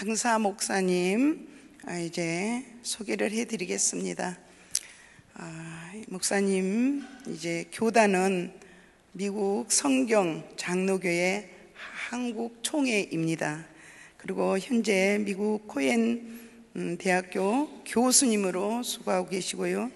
강사 목사님 이제 소개를 해드리겠습니다. 목사님 이제 교단은 미국 성경 장로교회 한국 총회입니다. 그리고 현재 미국 코엔 대학교 교수님으로 수고하고 계시고요.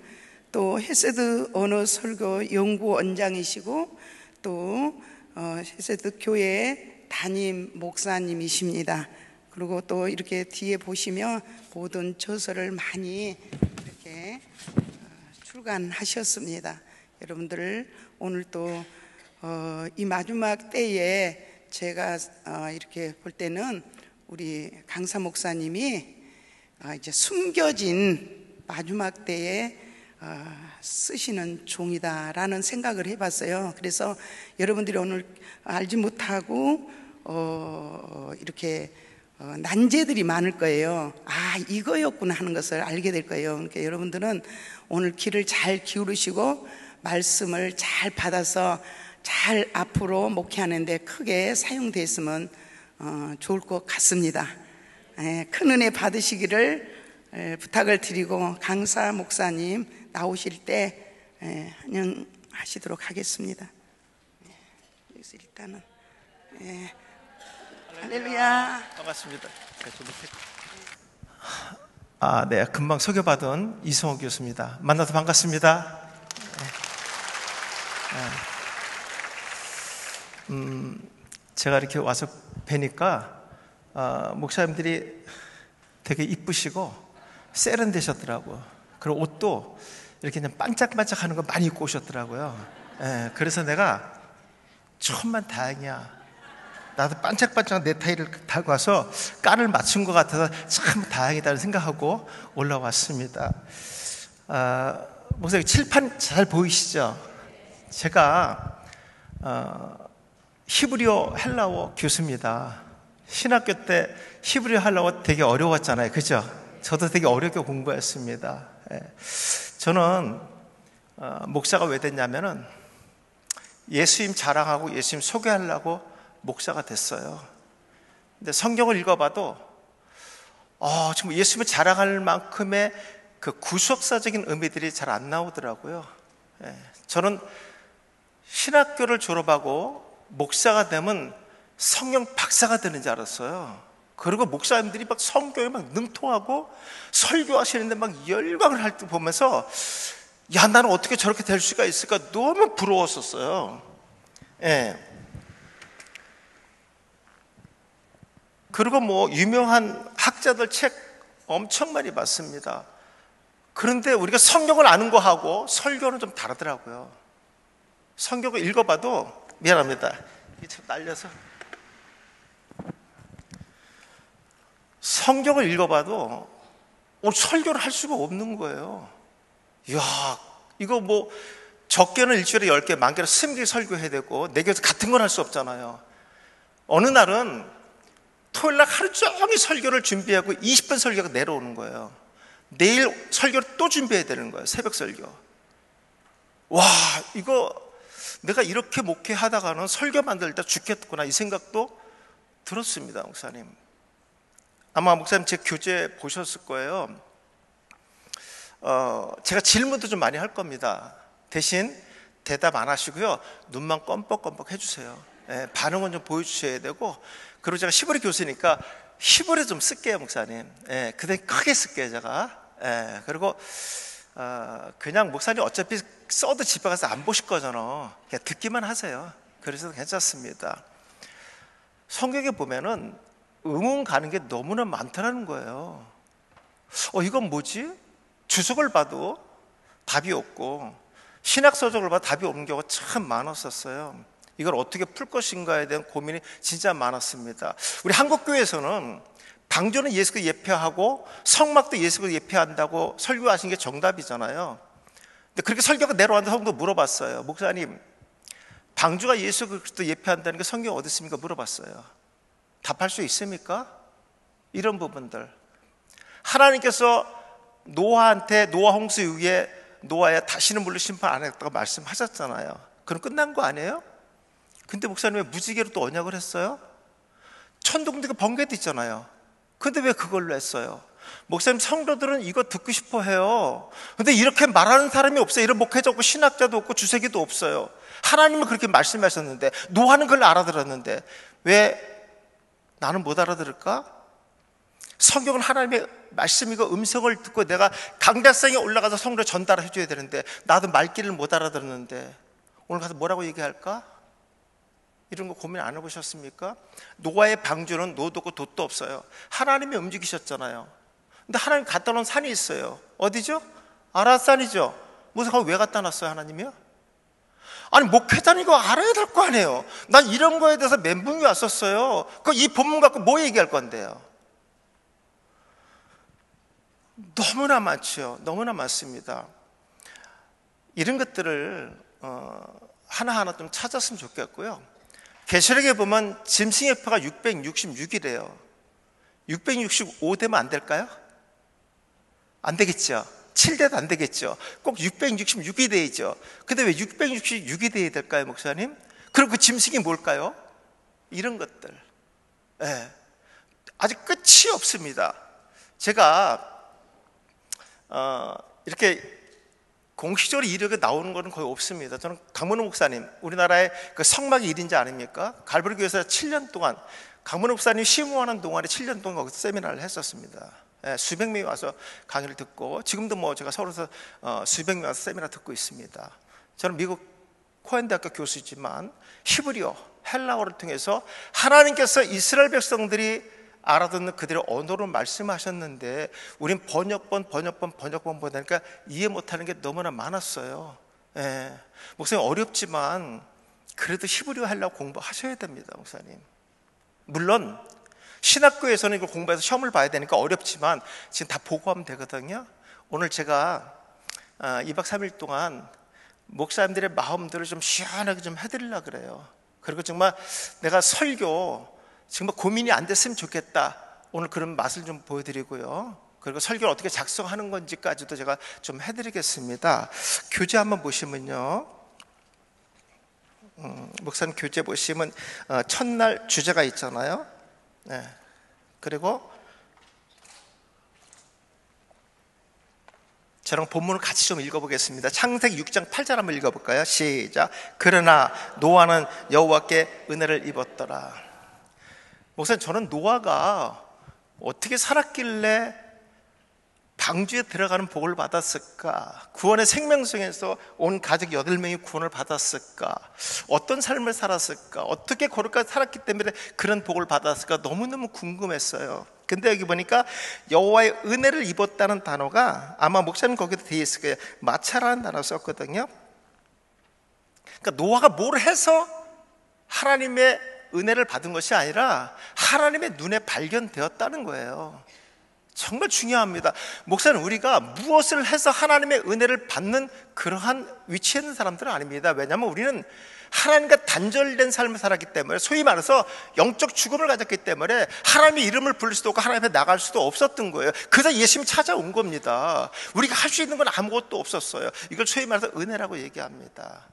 또 헤세드 언어 설교 연구원장이시고 또 헤세드 교회 담임 목사님이십니다. 그리고 또 이렇게 뒤에 보시면 모든 저서를 많이 이렇게 출간하셨습니다. 여러분들 오늘 또 이 마지막 때에 제가 이렇게 볼 때는 우리 강사 목사님이 이제 숨겨진 마지막 때에 쓰시는 종이다라는 생각을 해봤어요. 그래서 여러분들이 오늘 알지 못하고 이렇게 난제들이 많을 거예요. 이거였구나 하는 것을 알게 될 거예요. 그러니까 여러분들은 오늘 귀를 잘 기울이시고 말씀을 잘 받아서 잘 앞으로 목회하는데 크게 사용됐으면 좋을 것 같습니다. 큰 은혜 받으시기를 부탁을 드리고 강사 목사님 나오실 때 환영하시도록 하겠습니다. 여기서 일단은 할렐루야. 반갑습니다. 네, 금방 소개받은 이성호 교수입니다. 만나서 반갑습니다. 제가 이렇게 와서 뵈니까 목사님들이 되게 이쁘시고 세련되셨더라고요. 그리고 옷도 이렇게 그냥 반짝반짝하는 거 많이 입고 오셨더라고요. 그래서 내가 천만 다행이야. 나도 반짝반짝 내 타일을 달고 와서 깔을 맞춘 것 같아서 참 다행이다는 생각하고 올라왔습니다. 목사님 칠판 잘 보이시죠? 제가 히브리어 헬라어 교수입니다. 신학교 때 히브리어 헬라어 되게 어려웠잖아요, 그죠? 저도 되게 어렵게 공부했습니다. 저는 목사가 왜 됐냐면은 예수님 자랑하고 예수님 소개하려고 목사가 됐어요. 근데 성경을 읽어봐도 정말 예수님을 자랑할 만큼의 그 구속사적인 의미들이 잘 안 나오더라고요. 저는 신학교를 졸업하고 목사가 되면 성경 박사가 되는 줄 알았어요. 그리고 목사님들이 막 성경에 막 능통하고 설교하시는데 막 열광을 할 때 보면서 야, 나는 어떻게 저렇게 될 수가 있을까 너무 부러웠었어요. 그리고 뭐 유명한 학자들 책 엄청 많이 봤습니다. 그런데 우리가 성경을 아는 거하고 설교는 좀 다르더라고요. 성경을 읽어봐도 미안합니다. 이게 참 날려서 성경을 읽어봐도 설교를 할 수가 없는 거예요. 이야, 이거 뭐 적게는 일주일에 10개, 많게는 20개 설교해야 되고 내 교회에서 같은 건 할 수 없잖아요. 어느 날은 토요일날 하루 종일 설교를 준비하고 20분 설교가 내려오는 거예요. 내일 설교를 또 준비해야 되는 거예요. 새벽 설교. 와, 이거 내가 이렇게 목회하다가는 설교 만들 때 죽겠구나 이 생각도 들었습니다. 목사님, 아마 목사님 제 교재 보셨을 거예요. 제가 질문도 좀 많이 할 겁니다. 대신 대답 안 하시고요, 눈만 껌뻑껌뻑 해주세요. 반응은 좀 보여주셔야 되고, 그리고 제가 히브리 교수니까 히브리 좀 쓸게요, 목사님. 그때 크게 쓸게요, 제가. 그리고 그냥 목사님 어차피 써도 집에 가서 안 보실 거잖아. 그냥 듣기만 하세요. 그래서 괜찮습니다. 성경에 보면은 의문 가는 게 너무나 많다는 거예요. 이건 뭐지? 주석을 봐도 답이 없고 신학서적을 봐도 답이 없는 경우가 참 많았었어요. 이걸 어떻게 풀 것인가에 대한 고민이 진짜 많았습니다. 우리 한국교회에서는 방주는 예수를 예표하고 성막도 예수를 예표한다고 설교하신 게 정답이잖아요. 근데 그렇게 설교가 내려왔는데 성도 물어봤어요. 목사님, 방주가 예수 그리스도 예표한다는 게 성경 어디 있습니까? 물어봤어요. 답할 수 있습니까? 이런 부분들. 하나님께서 노아한테 노아 홍수 이후에 노아야 다시는 물로 심판 안 했다고 말씀하셨잖아요. 그럼 끝난 거 아니에요? 근데 목사님 왜 무지개로 또 언약을 했어요? 천둥들과 번개도 있잖아요. 근데 왜 그걸로 했어요? 목사님, 성도들은 이거 듣고 싶어 해요. 근데 이렇게 말하는 사람이 없어요. 이런 목회자 없고 신학자도 없고 주석이도 없어요. 하나님은 그렇게 말씀하셨는데, 노아는 그걸 알아들었는데 왜 나는 못 알아들을까? 성경은 하나님의 말씀이고 음성을 듣고 내가 강대상에 올라가서 성도를 전달해 줘야 되는데 나도 말귀를 못 알아들었는데 오늘 가서 뭐라고 얘기할까? 이런 거 고민 안 해보셨습니까? 노아의 방주는 노도 없고 돛도 없어요. 하나님이 움직이셨잖아요. 근데 하나님 갖다 놓은 산이 있어요. 어디죠? 아라산이죠. 무슨 거기 왜 갖다 놨어요, 하나님이요? 아니, 목회자는 이거 알아야 될 거 아니에요. 난 이런 거에 대해서 멘붕이 왔었어요. 이 본문 갖고 뭐 얘기할 건데요? 너무나 많죠. 너무나 많습니다. 이런 것들을 하나하나 좀 찾았으면 좋겠고요. 계시록에 보면 짐승의 표가 666이래요. 665되면 안 될까요? 안 되겠죠. 7대도 안 되겠죠. 꼭 666이 돼야죠. 근데 왜 666이 돼야 될까요, 목사님? 그리고 그 짐승이 뭘까요? 이런 것들. 네. 아직 끝이 없습니다. 제가 이렇게 공식적으로 이력에 나오는 것은 거의 없습니다. 저는 강문호 목사님, 우리나라의 그 성막의 1인자 아닙니까? 갈보리 교회에서 7년 동안 강문호 목사님 심호하는 동안에 7년 동안 거기서 세미나를 했었습니다. 예, 수백 명이 와서 강의를 듣고, 지금도 뭐 제가 서울에서 수백 명 와서 세미나 듣고 있습니다. 저는 미국 코헨대학교 교수이지만 히브리어, 헬라어를 통해서 하나님께서 이스라엘 백성들이 알아듣는 그들의 언어로 말씀하셨는데 우린 번역본 보니까 이해 못하는 게 너무나 많았어요. 예. 목사님, 어렵지만 그래도 히브리어 하려고 공부하셔야 됩니다, 목사님. 물론 신학교에서는 이걸 공부해서 시험을 봐야 되니까 어렵지만 지금 다 보고하면 되거든요. 오늘 제가 2박 3일 동안 목사님들의 마음들을 좀 시원하게 좀 해드리려고 그래요. 그리고 정말 내가 설교 정말 고민이 안 됐으면 좋겠다, 오늘 그런 맛을 좀 보여드리고요. 그리고 설교를 어떻게 작성하는 건지까지도 제가 좀 해드리겠습니다. 교재 한번 보시면요, 목사님 교재 보시면 첫날 주제가 있잖아요. 네. 그리고 저랑 본문을 같이 좀 읽어보겠습니다. 창세기 6장 8절 한번 읽어볼까요? 시작. 그러나 노아는 여호와께 은혜를 입었더라. 목사님, 저는 노아가 어떻게 살았길래 방주에 들어가는 복을 받았을까? 구원의 생명성에서 온 가족 8명이 구원을 받았을까? 어떤 삶을 살았을까? 어떻게 거룩하게 살았기 때문에 그런 복을 받았을까? 너무너무 궁금했어요. 근데 여기 보니까 여호와의 은혜를 입었다는 단어가, 아마 목사님 거기도 되어 있을 거예요. 마차라는 단어 썼거든요. 그러니까 노아가 뭘 해서 하나님의 은혜를 받은 것이 아니라 하나님의 눈에 발견되었다는 거예요. 정말 중요합니다. 목사는 우리가 무엇을 해서 하나님의 은혜를 받는 그러한 위치에 있는 사람들은 아닙니다. 왜냐하면 우리는 하나님과 단절된 삶을 살았기 때문에, 소위 말해서 영적 죽음을 가졌기 때문에 하나님의 이름을 부를 수도 없고 하나님 앞에 나갈 수도 없었던 거예요. 그래서 예수님이 찾아온 겁니다. 우리가 할 수 있는 건 아무것도 없었어요. 이걸 소위 말해서 은혜라고 얘기합니다.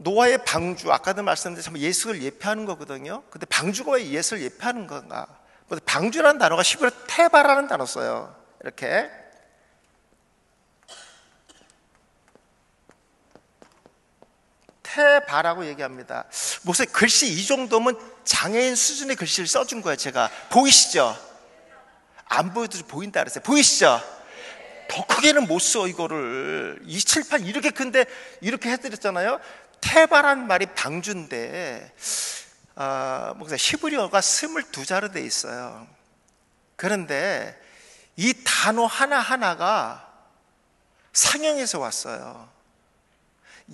노아의 방주, 아까도 말씀드린 예수를 예표하는 거거든요. 근데 방주가 왜 예수를 예표하는 건가? 방주라는 단어가 히브리어 테바라는 단어 써요. 이렇게 테바라고 얘기합니다. 목사님, 글씨 이 정도면 장애인 수준의 글씨를 써준 거예요. 제가 보이시죠? 안 보여도 보인다 그랬어요. 보이시죠? 더 크게는 못 써. 이거를 278 이렇게 큰데 이렇게 해드렸잖아요. 테바란 말이 방주인데 히브리어가 22자로 돼 있어요. 그런데 이 단어 하나하나가 상형에서 왔어요.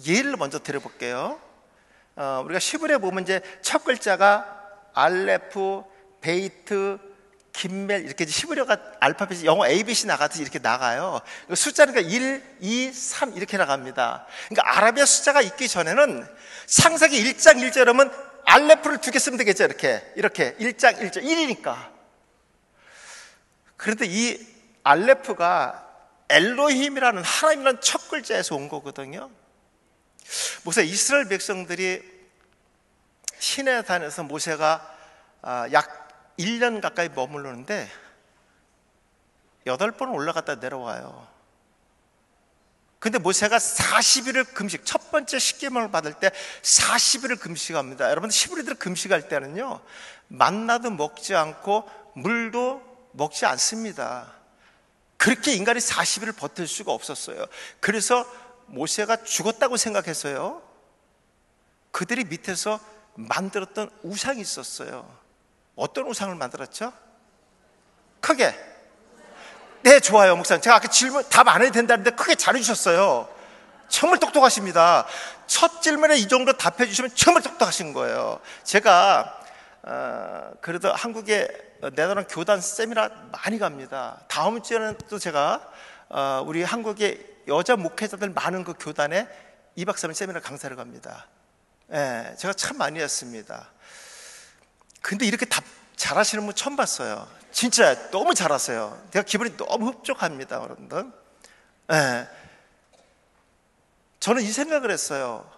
예를 먼저 들어볼게요. 우리가 히브리어 보면 이제 첫 글자가 알레프, 베이트, 김멜, 이렇게 히브리어가 알파벳이 영어 ABC 나가듯이 이렇게 나가요. 숫자는 1, 2, 3 이렇게 나갑니다. 그러니까 아라비아 숫자가 있기 전에는 창세기 1장 1절 하면 알레프를 2개 쓰면 되겠죠. 이렇게 1장 1절 1이니까. 그런데 이 알레프가 엘로힘이라는 하나님이라는 첫 글자에서 온 거거든요. 모세 이스라엘 백성들이 시내산에서 모세가 약 1년 가까이 머무르는데 8번 올라갔다 내려와요. 근데 모세가 40일을 금식, 첫 번째 십계명을 받을 때 40일을 금식합니다. 여러분, 히브리들 금식할 때는요, 만나도 먹지 않고 물도 먹지 않습니다. 그렇게 인간이 40일을 버틸 수가 없었어요. 그래서 모세가 죽었다고 생각했어요. 그들이 밑에서 만들었던 우상이 있었어요. 어떤 우상을 만들었죠? 크게. 네, 좋아요, 목사님. 제가 아까 질문 답 안 해도 된다는데 크게 잘해주셨어요. 정말 똑똑하십니다. 첫 질문에 이 정도 답해 주시면 정말 똑똑하신 거예요. 제가 그래도 한국에 네덜란드 교단 세미나 많이 갑니다. 다음 주에는 또 제가 우리 한국의 여자 목회자들 많은 그 교단에 2박 3일 세미나 강사를 갑니다. 예, 제가 참 많이 했습니다. 근데 이렇게 답 잘하시는 분 처음 봤어요. 진짜 너무 잘하세요. 제가 기분이 너무 흡족합니다, 여러분들. 예. 저는 이 생각을 했어요.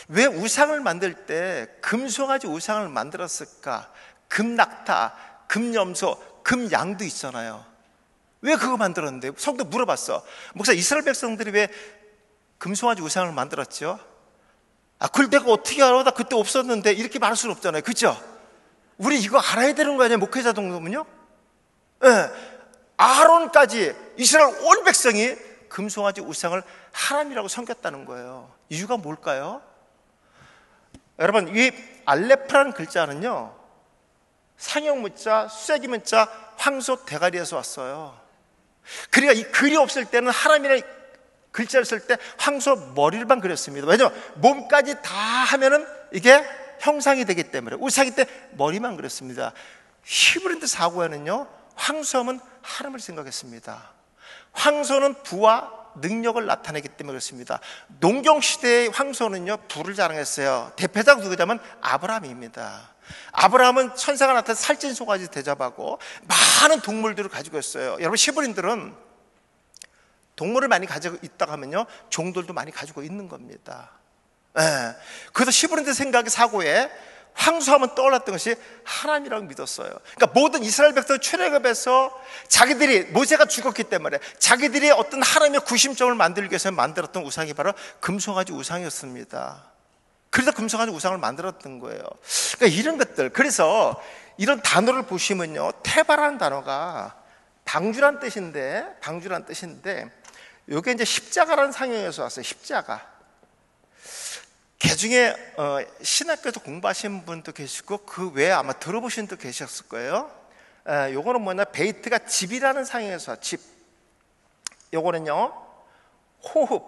왜 우상을 만들 때 금송아지 우상을 만들었을까? 금낙타, 금염소, 금양도 있잖아요. 왜 그거 만들었는데? 성도 물어봤어. 목사, 이스라엘 백성들이 왜 금송아지 우상을 만들었죠? 그걸 내가 어떻게 알아? 나 그때 없었는데. 이렇게 말할 수는 없잖아요. 그죠? 우리 이거 알아야 되는 거 아니에요? 목회자 동료면요? 예. 아론까지 이스라엘 온 백성이 금송아지 우상을 하나님이라고 섬겼다는 거예요. 이유가 뭘까요? 여러분, 이 알레프라는 글자는요, 상형문자, 쐐기문자, 황소 대가리에서 왔어요. 그러니까 이 글이 없을 때는 하나님이라는 글자를 쓸 때 황소 머리를만 그렸습니다. 왜냐하면 몸까지 다 하면은 이게 형상이 되기 때문에, 우상이 때 머리만 그렸습니다. 히브리들 사고에는요, 황소하면 하나님을 생각했습니다. 황소는 부와 능력을 나타내기 때문에 그렇습니다. 농경시대의 황소는요, 부를 자랑했어요. 대표자가 누구냐면 아브라함입니다. 아브라함은 천사가 나타나 살찐 송아지 대접하고 많은 동물들을 가지고 있어요. 여러분, 히브리인들은 동물을 많이 가지고 있다고 하면요, 종들도 많이 가지고 있는 겁니다. 예. 그래서 히브리인들 생각의 사고에 황소하면 떠올랐던 것이 하나님이라고 믿었어요. 그러니까 모든 이스라엘 백성 출애굽에서 자기들이, 모세가 죽었기 때문에 자기들이 어떤 하나님의 구심점을 만들기 위해서 만들었던 우상이 바로 금송아지 우상이었습니다. 그래서 금송아지 우상을 만들었던 거예요. 그러니까 이런 것들, 그래서 이런 단어를 보시면요, 테바라는 단어가 방주란 뜻인데 이게 이제 십자가라는 상형에서 왔어요. 십자가. 개중에 신학교에서 공부하신 분도 계시고 그 외에 아마 들어보신 분도 계셨을 거예요. 요거는 뭐냐, 베이트가 집이라는 상형에서 집. 요거는요, 호흡,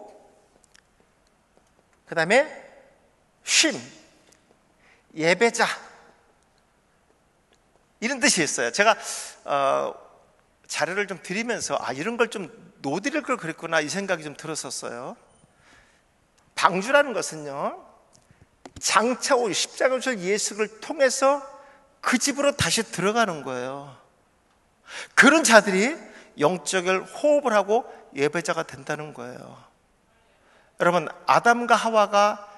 그 다음에 쉼, 예배자, 이런 뜻이 있어요. 제가 자료를 좀 드리면서 이런 걸 좀 노드릴 걸 그랬구나, 이 생각이 좀 들었었어요. 방주라는 것은요, 장차 올 십자가 오실 예수를 통해서 그 집으로 다시 들어가는 거예요. 그런 자들이 영적을 호흡을 하고 예배자가 된다는 거예요. 여러분, 아담과 하와가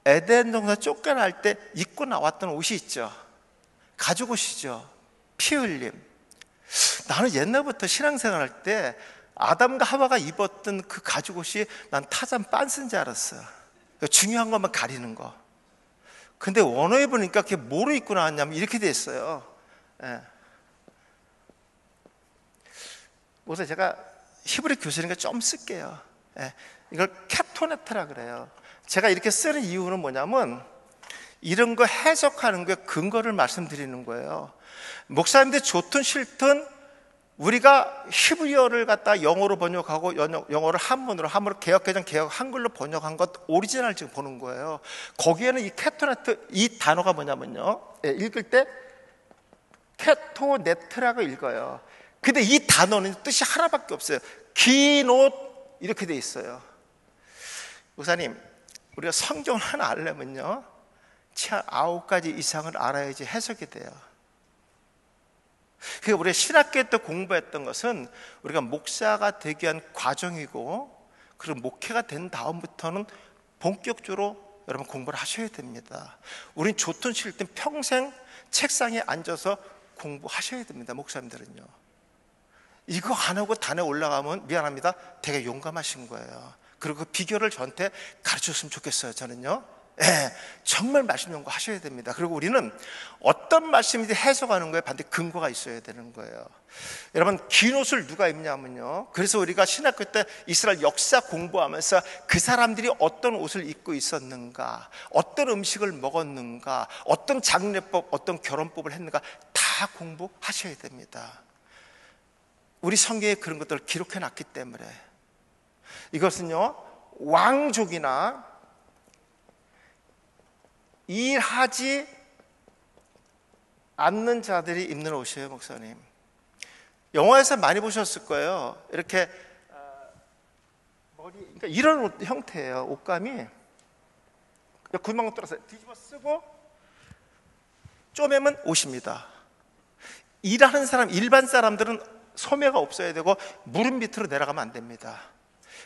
에덴 동산 쫓겨날 때 입고 나왔던 옷이 있죠. 가죽 옷이죠. 피 흘림. 나는 옛날부터 신앙생활할 때 아담과 하와가 입었던 그 가죽 옷이 난 타잔 빤스인 줄 알았어요. 중요한 것만 가리는 거. 근데 원어에 보니까 그게 뭐로 입고 나왔냐면 이렇게 돼 있어요. 예. 우선 제가 히브리 교수니까 좀 쓸게요. 예. 이걸 캡토네트라 그래요. 제가 이렇게 쓰는 이유는 뭐냐면 이런 거 해석하는 게 근거를 말씀드리는 거예요. 목사님들 좋든 싫든 우리가 히브리어를 갖다 영어로 번역하고 영어를 한문으로 개역개정 개역 한글로 번역한 것 오리지널 지금 보는 거예요. 거기에는 이 캐토네트, 이 단어가 뭐냐면요, 읽을 때 캐토네트라고 읽어요. 근데 이 단어는 뜻이 하나밖에 없어요. 긴 옷, 이렇게 돼 있어요. 목사님, 우리가 성경을 하나 알려면요, 최한 9가지 이상을 알아야지 해석이 돼요. 그러니까 우리가 신학교 때 공부했던 것은 우리가 목사가 되기 위한 과정이고, 그리고 목회가 된 다음부터는 본격적으로 여러분 공부를 하셔야 됩니다. 우린 좋든 싫든 평생 책상에 앉아서 공부하셔야 됩니다. 목사님들은요. 이거 안 하고 단에 올라가면 미안합니다. 되게 용감하신 거예요. 그리고 그 비결을 저한테 가르쳤으면 좋겠어요. 저는요. 정말 말씀 연구하셔야 됩니다. 그리고 우리는 어떤 말씀인지 해석하는 거에 반드시 근거가 있어야 되는 거예요. 여러분, 긴 옷을 누가 입냐면요, 그래서 우리가 신학교 때 이스라엘 역사 공부하면서 그 사람들이 어떤 옷을 입고 있었는가, 어떤 음식을 먹었는가, 어떤 장례법, 어떤 결혼법을 했는가 다 공부하셔야 됩니다. 우리 성경에 그런 것들을 기록해 놨기 때문에. 이것은요, 왕족이나 일하지 않는 자들이 입는 옷이에요. 목사님, 영화에서 많이 보셨을 거예요. 이렇게 머리, 그러니까 이런 옷 형태예요. 옷감이 구멍 뚫어서 뒤집어 쓰고 쪼매면 옷입니다. 일하는 사람, 일반 사람들은 소매가 없어야 되고 무릎 밑으로 내려가면 안 됩니다.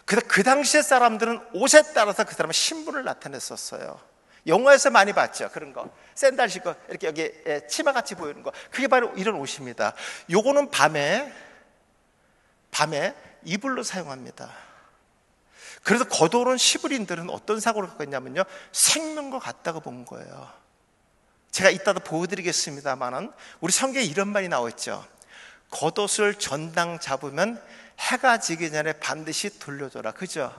그 당시의 사람들은 옷에 따라서 그 사람의 신분을 나타냈었어요. 영화에서 많이 봤죠. 그런 거, 샌들 신고 이렇게 여기 치마같이 보이는 거, 그게 바로 이런 옷입니다. 요거는 밤에 이불로 사용합니다. 그래서 겉옷은 시브린들은 어떤 사고를 갖고 있냐면요, 생명과 같다고 본 거예요. 제가 이따도 보여드리겠습니다만은 우리 성경에 이런 말이 나와 있죠. 겉옷을 전당 잡으면 해가 지기 전에 반드시 돌려줘라. 그죠?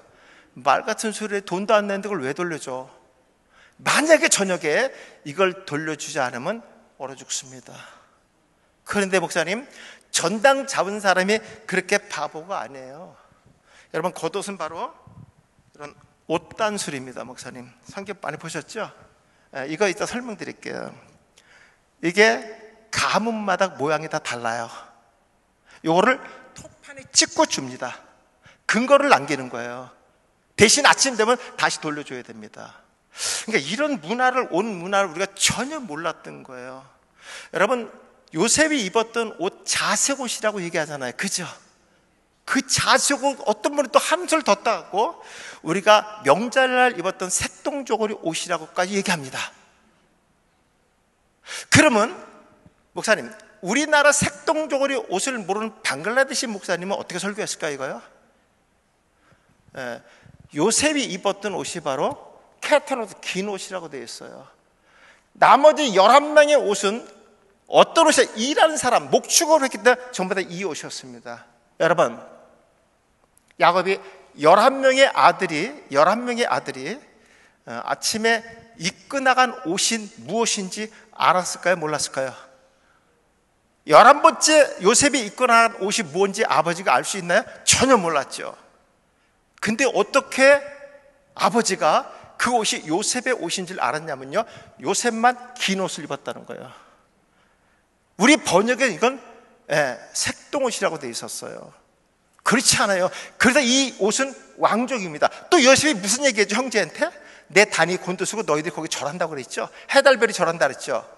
말 같은 소리에 돈도 안 내는데 그걸 왜 돌려줘? 만약에 저녁에 이걸 돌려주지 않으면 얼어 죽습니다. 그런데 목사님, 전당 잡은 사람이 그렇게 바보가 아니에요. 여러분, 겉옷은 바로 이런 옷단술입니다. 목사님, 성경 많이 보셨죠? 이거 이따 설명드릴게요. 이게 가문마다 모양이 다 달라요. 요거를 톱판에 찍고 줍니다. 근거를 남기는 거예요. 대신 아침 되면 다시 돌려줘야 됩니다. 그러니까 이런 문화를, 옷 문화를 우리가 전혀 몰랐던 거예요. 여러분, 요셉이 입었던 옷 자색옷이라고 얘기하잖아요. 그죠? 그 자색옷, 어떤 분이 또 한술 더 따고 우리가 명절날 입었던 색동저고리 옷이라고까지 얘기합니다. 그러면 목사님, 우리나라 색동저고리 옷을 모르는 방글라데시 목사님은 어떻게 설교했을까 이거요? 요셉이 입었던 옷이 바로 캐탄 옷, 긴 옷이라고 되어 있어요. 나머지 11명의 옷은 어떤 옷이야? 일하는 사람, 목축업을 했기 때문에 전부 다 이 옷이었습니다. 여러분, 야곱이 11명의 아들이 아침에 입고 나간 옷이 무엇인지 알았을까요? 몰랐을까요? 11번째 요셉이 입고 나간 옷이 뭔지 아버지가 알 수 있나요? 전혀 몰랐죠. 근데 어떻게 아버지가 그 옷이 요셉의 옷인지를 알았냐면요, 요셉만 긴 옷을 입었다는 거예요. 우리 번역에 이건 색동옷이라고 되어 있었어요. 그렇지 않아요. 그래서 이 옷은 왕족입니다. 또 요셉이 무슨 얘기했죠? 형제한테 내 단이 곤두서고 너희들이 거기 절한다고 그랬죠. 해달별이 절한다 그랬죠.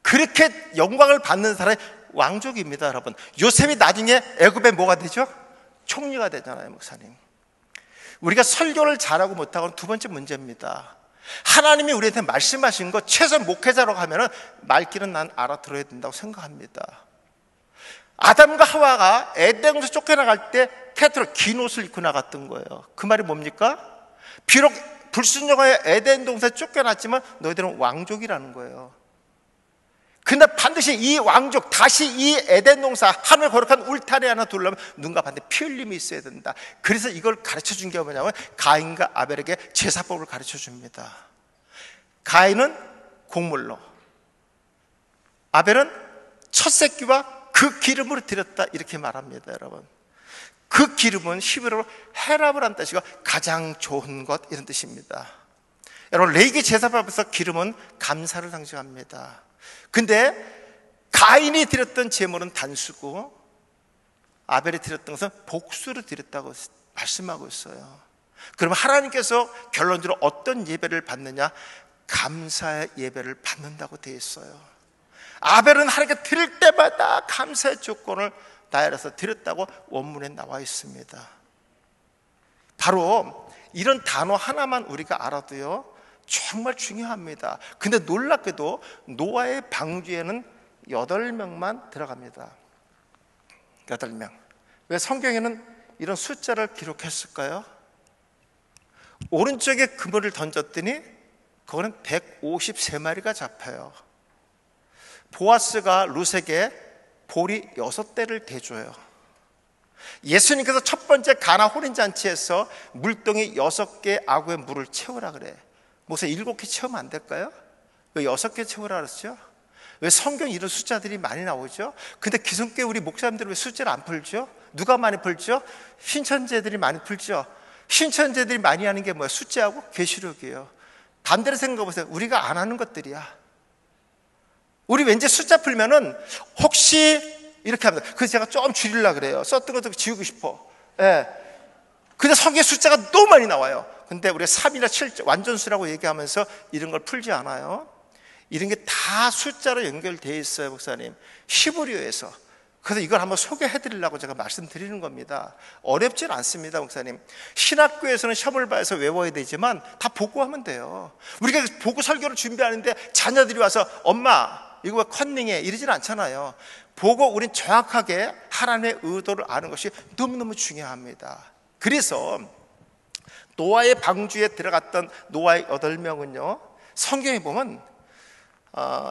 그렇게 영광을 받는 사람이 왕족입니다. 여러분, 요셉이 나중에 애굽에 뭐가 되죠? 총리가 되잖아요. 목사님, 우리가 설교를 잘하고 못하고는 두 번째 문제입니다. 하나님이 우리한테 말씀하신 거, 최소한 목회자라고 하면은 말귀는 난 알아들어야 된다고 생각합니다. 아담과 하와가 에덴에서 쫓겨나갈 때 캐트로 긴 옷을 입고 나갔던 거예요. 그 말이 뭡니까? 비록 불순종하여 에덴 동산에 쫓겨났지만 너희들은 왕족이라는 거예요. 근데 반드시 이 왕족, 다시 이 에덴 동산, 하늘 거룩한 울타리 하나 두려면 누군가 반드시 피 흘림이 있어야 된다. 그래서 이걸 가르쳐 준 게 뭐냐면 가인과 아벨에게 제사법을 가르쳐 줍니다. 가인은 곡물로, 아벨은 첫 새끼와 그 기름으로 드렸다, 이렇게 말합니다. 여러분, 그 기름은 히브리어로 헤랍을 한 뜻이고 가장 좋은 것, 이런 뜻입니다. 여러분, 레위기 제사법에서 기름은 감사를 상징합니다. 근데 가인이 드렸던 제물은 단수고 아벨이 드렸던 것은 복수를 드렸다고 말씀하고 있어요. 그러면 하나님께서 결론적으로 어떤 예배를 받느냐? 감사의 예배를 받는다고 되어 있어요. 아벨은 하나님께 드릴 때마다 감사의 조건을 다해서 드렸다고 원문에 나와 있습니다. 바로 이런 단어 하나만 우리가 알아도요, 정말 중요합니다. 근데 놀랍게도 노아의 방주에는 8명만 들어갑니다. 8명. 왜 성경에는 이런 숫자를 기록했을까요? 오른쪽에 그물을 던졌더니 그거는 153마리가 잡혀요. 보아스가 룻에게 보리 6대를 대줘요. 예수님께서 첫 번째 가나 혼인잔치에서 물동이 6개 아구의 물을 채우라 그래. 무슨 7개 채우면 안 될까요? 왜 6개 채우라 그랬죠? 왜 성경 이런 숫자들이 많이 나오죠? 근데 기성교회 우리 목사님들은 왜 숫자를 안 풀죠? 누가 많이 풀죠? 신천지들이 많이 풀죠. 신천지들이 많이 하는 게 뭐야? 숫자하고 계시록이에요. 반대로 생각해 보세요. 우리가 안 하는 것들이야. 우리 왠지 숫자 풀면은 혹시 이렇게 합니다. 그래서 제가 좀 줄이려고 그래요. 썼던 것도 지우고 싶어. 예. 근데 성경에 숫자가 너무 많이 나와요. 근데 우리가 3이나 7 완전수라고 얘기하면서 이런 걸 풀지 않아요. 이런 게 다 숫자로 연결되어 있어요, 목사님. 히브리어에서. 그래서 이걸 한번 소개해 드리려고 제가 말씀드리는 겁니다. 어렵진 않습니다, 목사님. 신학교에서는 시험을 봐서 외워야 되지만 다 보고 하면 돼요. 우리가 보고 설교를 준비하는데 자녀들이 와서 엄마 이거 왜 컨닝해 이러진 않잖아요. 보고 우린 정확하게 하나님의 의도를 아는 것이 너무너무 중요합니다. 그래서 노아의 방주에 들어갔던 노아의 8명은요 성경에 보면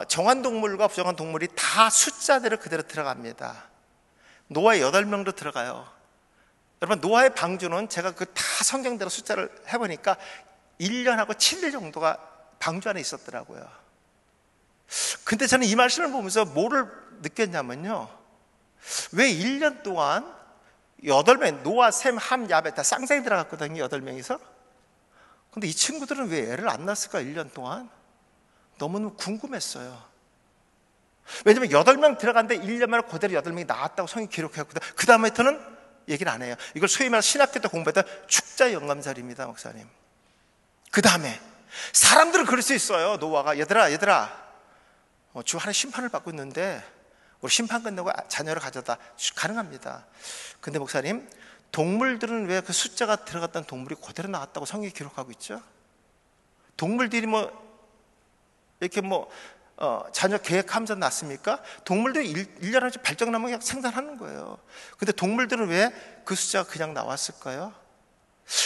정한 동물과 부정한 동물이 다 숫자대로 그대로 들어갑니다. 노아의 8명도 들어가요. 여러분 노아의 방주는 제가 그 다 성경대로 숫자를 해보니까 1년하고 7일 정도가 방주 안에 있었더라고요. 근데 저는 이 말씀을 보면서 뭐를 느꼈냐면요, 왜 1년 동안 8명, 노아, 셈, 함, 야벳 다 쌍쌍이 들어갔거든요, 8명이서. 근데 이 친구들은 왜 애를 안 낳았을까? 1년 동안 너무너무 궁금했어요. 왜냐면 8명 들어갔는데 1년 만에 그대로 8명이 나왔다고 성경이 기록했거든요. 그 다음부터는 얘기를 안 해요. 이걸 소위 말해서 신학교 때 공부했던 축자 영감살입니다, 목사님. 그 다음에 사람들은 그럴 수 있어요. 노아가 얘들아 지금 하나님 심판을 받고 있는데 우리 심판 끝내고 자녀를 가져다. 가능합니다. 근데 목사님, 동물들은 왜 그 숫자가 들어갔던 동물이 그대로 나왔다고 성경이 기록하고 있죠? 동물들이 이렇게 자녀 계획하면서 낳습니까? 동물들이 1년에 발정나면 그냥 생산하는 거예요. 근데 동물들은 왜 그 숫자가 그냥 나왔을까요?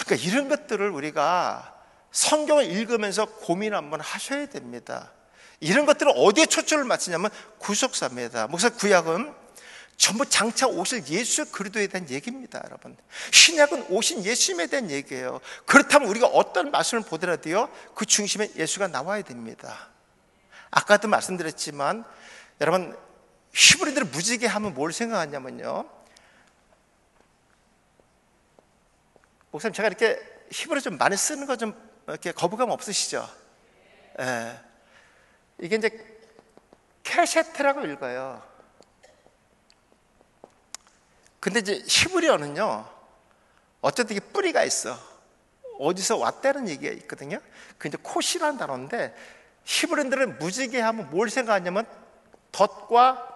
그러니까 이런 것들을 우리가 성경을 읽으면서 고민 한번 하셔야 됩니다. 이런 것들은 어디에 초점을 맞추냐면 구속사입니다. 목사 구약은 전부 장차 오실 예수 그리스도에 대한 얘기입니다, 여러분. 신약은 오신 예수님에 대한 얘기예요. 그렇다면 우리가 어떤 말씀을 보더라도요, 그 중심에 예수가 나와야 됩니다. 아까도 말씀드렸지만 여러분 히브리들을 무지개 하면 뭘 생각하냐면요, 목사님 제가 이렇게 히브리 좀 많이 쓰는 거 좀 이렇게 거부감 없으시죠? 예. 이게 이제 케셰트라고 읽어요. 근데 이제 히브리어는요 어쨌든 이게 뿌리가 있어. 어디서 왔다는 얘기가 있거든요. 그 이제 코시라는 단어인데 히브리인들은 무지개 하면 뭘 생각하냐면 덫과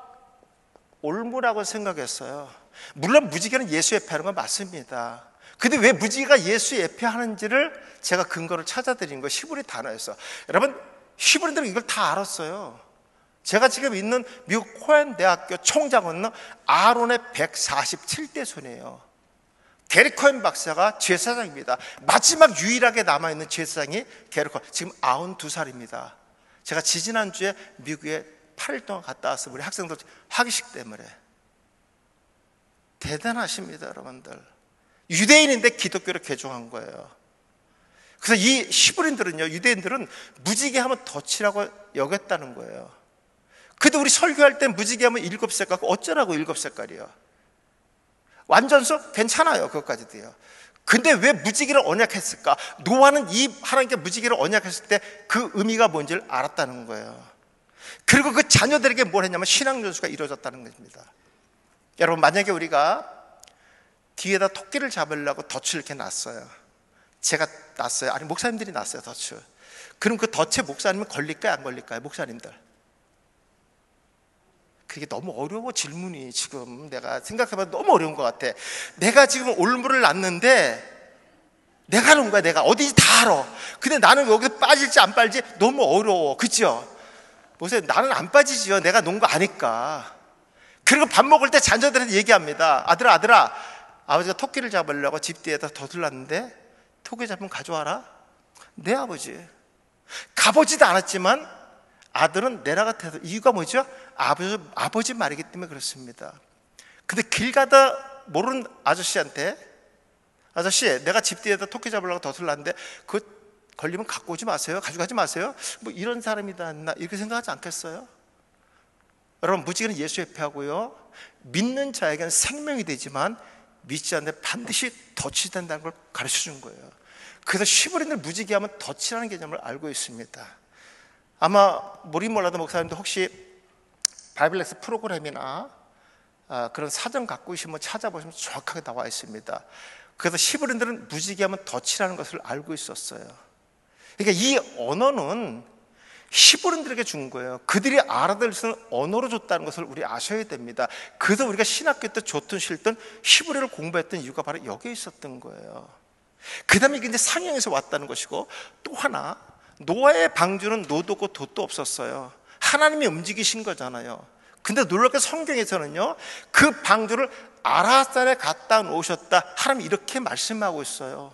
올무라고 생각했어요. 물론 무지개는 예수 예표하는 건 맞습니다. 근데 왜 무지개가 예수 예표하는지를 제가 근거를 찾아드린 거 히브리 단어였어. 여러분 히브리인들은 이걸 다 알았어요. 제가 지금 있는 미국 코엔 대학교 총장은 아론의 147대 손이에요. 게리 코엔 박사가 제사장입니다. 마지막 유일하게 남아있는 제사장이 게리 코엔, 지금 92살입니다. 제가 지지난주에 미국에 8일 동안 갔다 왔어요. 우리 학생들 학위식 때문에. 대단하십니다, 여러분들. 유대인인데 기독교로 개종한 거예요. 그래서 이 히브리인들은요, 유대인들은 무지개 하면 덫이라고 여겼다는 거예요. 근데 우리 설교할 때 무지개 하면 7색깔, 어쩌라고 7색깔이요? 완전수? 괜찮아요, 그것까지도요. 근데 왜 무지개를 언약했을까? 노아는 이 하나님께 무지개를 언약했을 때 그 의미가 뭔지를 알았다는 거예요. 그리고 그 자녀들에게 뭘 했냐면 신앙연수가 이루어졌다는 것입니다. 여러분 만약에 우리가 뒤에다 토끼를 잡으려고 덫을 이렇게 놨어요. 제가 놨어요. 아니 목사님들이 놨어요, 덫을. 그럼 그 덫에 목사님은 걸릴까요, 안 걸릴까요? 목사님들. 그게 너무 어려워. 질문이 지금 내가 생각해봐도 너무 어려운 것 같아. 내가 지금 올무를 놨는데 내가 하는 거야. 내가 어디지 다 알아. 근데 나는 여기서 빠질지 안 빠질지 너무 어려워. 그죠? 보세요. 나는 안 빠지지요. 내가 놓은 거 아니까. 그리고 밥 먹을 때 자녀들한테 얘기합니다. 아들아, 아버지가 토끼를 잡으려고 집 뒤에다 더둘렀는데 토끼 잡으면 가져와라. 네, 아버지. 가보지도 않았지만 아들은 내라 같아서. 이유가 뭐죠? 아버지 말이기 때문에 그렇습니다. 근데 길 가다 모르는 아저씨한테, 아저씨, 내가 집 뒤에다 토끼 잡으려고 더둘렀는데 그 걸리면 갖고 오지 마세요. 가져가지 마세요. 뭐 이런 사람이다 나 이렇게 생각하지 않겠어요? 여러분, 무지개는 예수 회피하고요, 믿는 자에게는 생명이 되지만 믿지 않는 데 반드시 덫이 된다는 걸 가르쳐 준 거예요. 그래서 시브린들 무지개하면 덫이라는 개념을 알고 있습니다. 아마 모르긴 몰라도 목사님도 혹시 바이블렉스 프로그램이나 그런 사전 갖고 계시면 찾아보시면 정확하게 나와 있습니다. 그래서 시브린들은 무지개하면 덫이라는 것을 알고 있었어요. 그러니까 이 언어는 히브리인들에게 준 거예요. 그들이 알아들을 수 있는 언어로 줬다는 것을 우리 아셔야 됩니다. 그래서 우리가 신학교 때 좋든 싫든 히브리를 공부했던 이유가 바로 여기에 있었던 거예요. 그 다음에 이게 이제 상형에서 왔다는 것이고, 또 하나, 노아의 방주는 노도 없고 돛도 없었어요. 하나님이 움직이신 거잖아요. 근데 놀랍게 성경에서는요, 그 방주를 아라살에 갖다 놓으셨다, 하나님이 이렇게 말씀하고 있어요.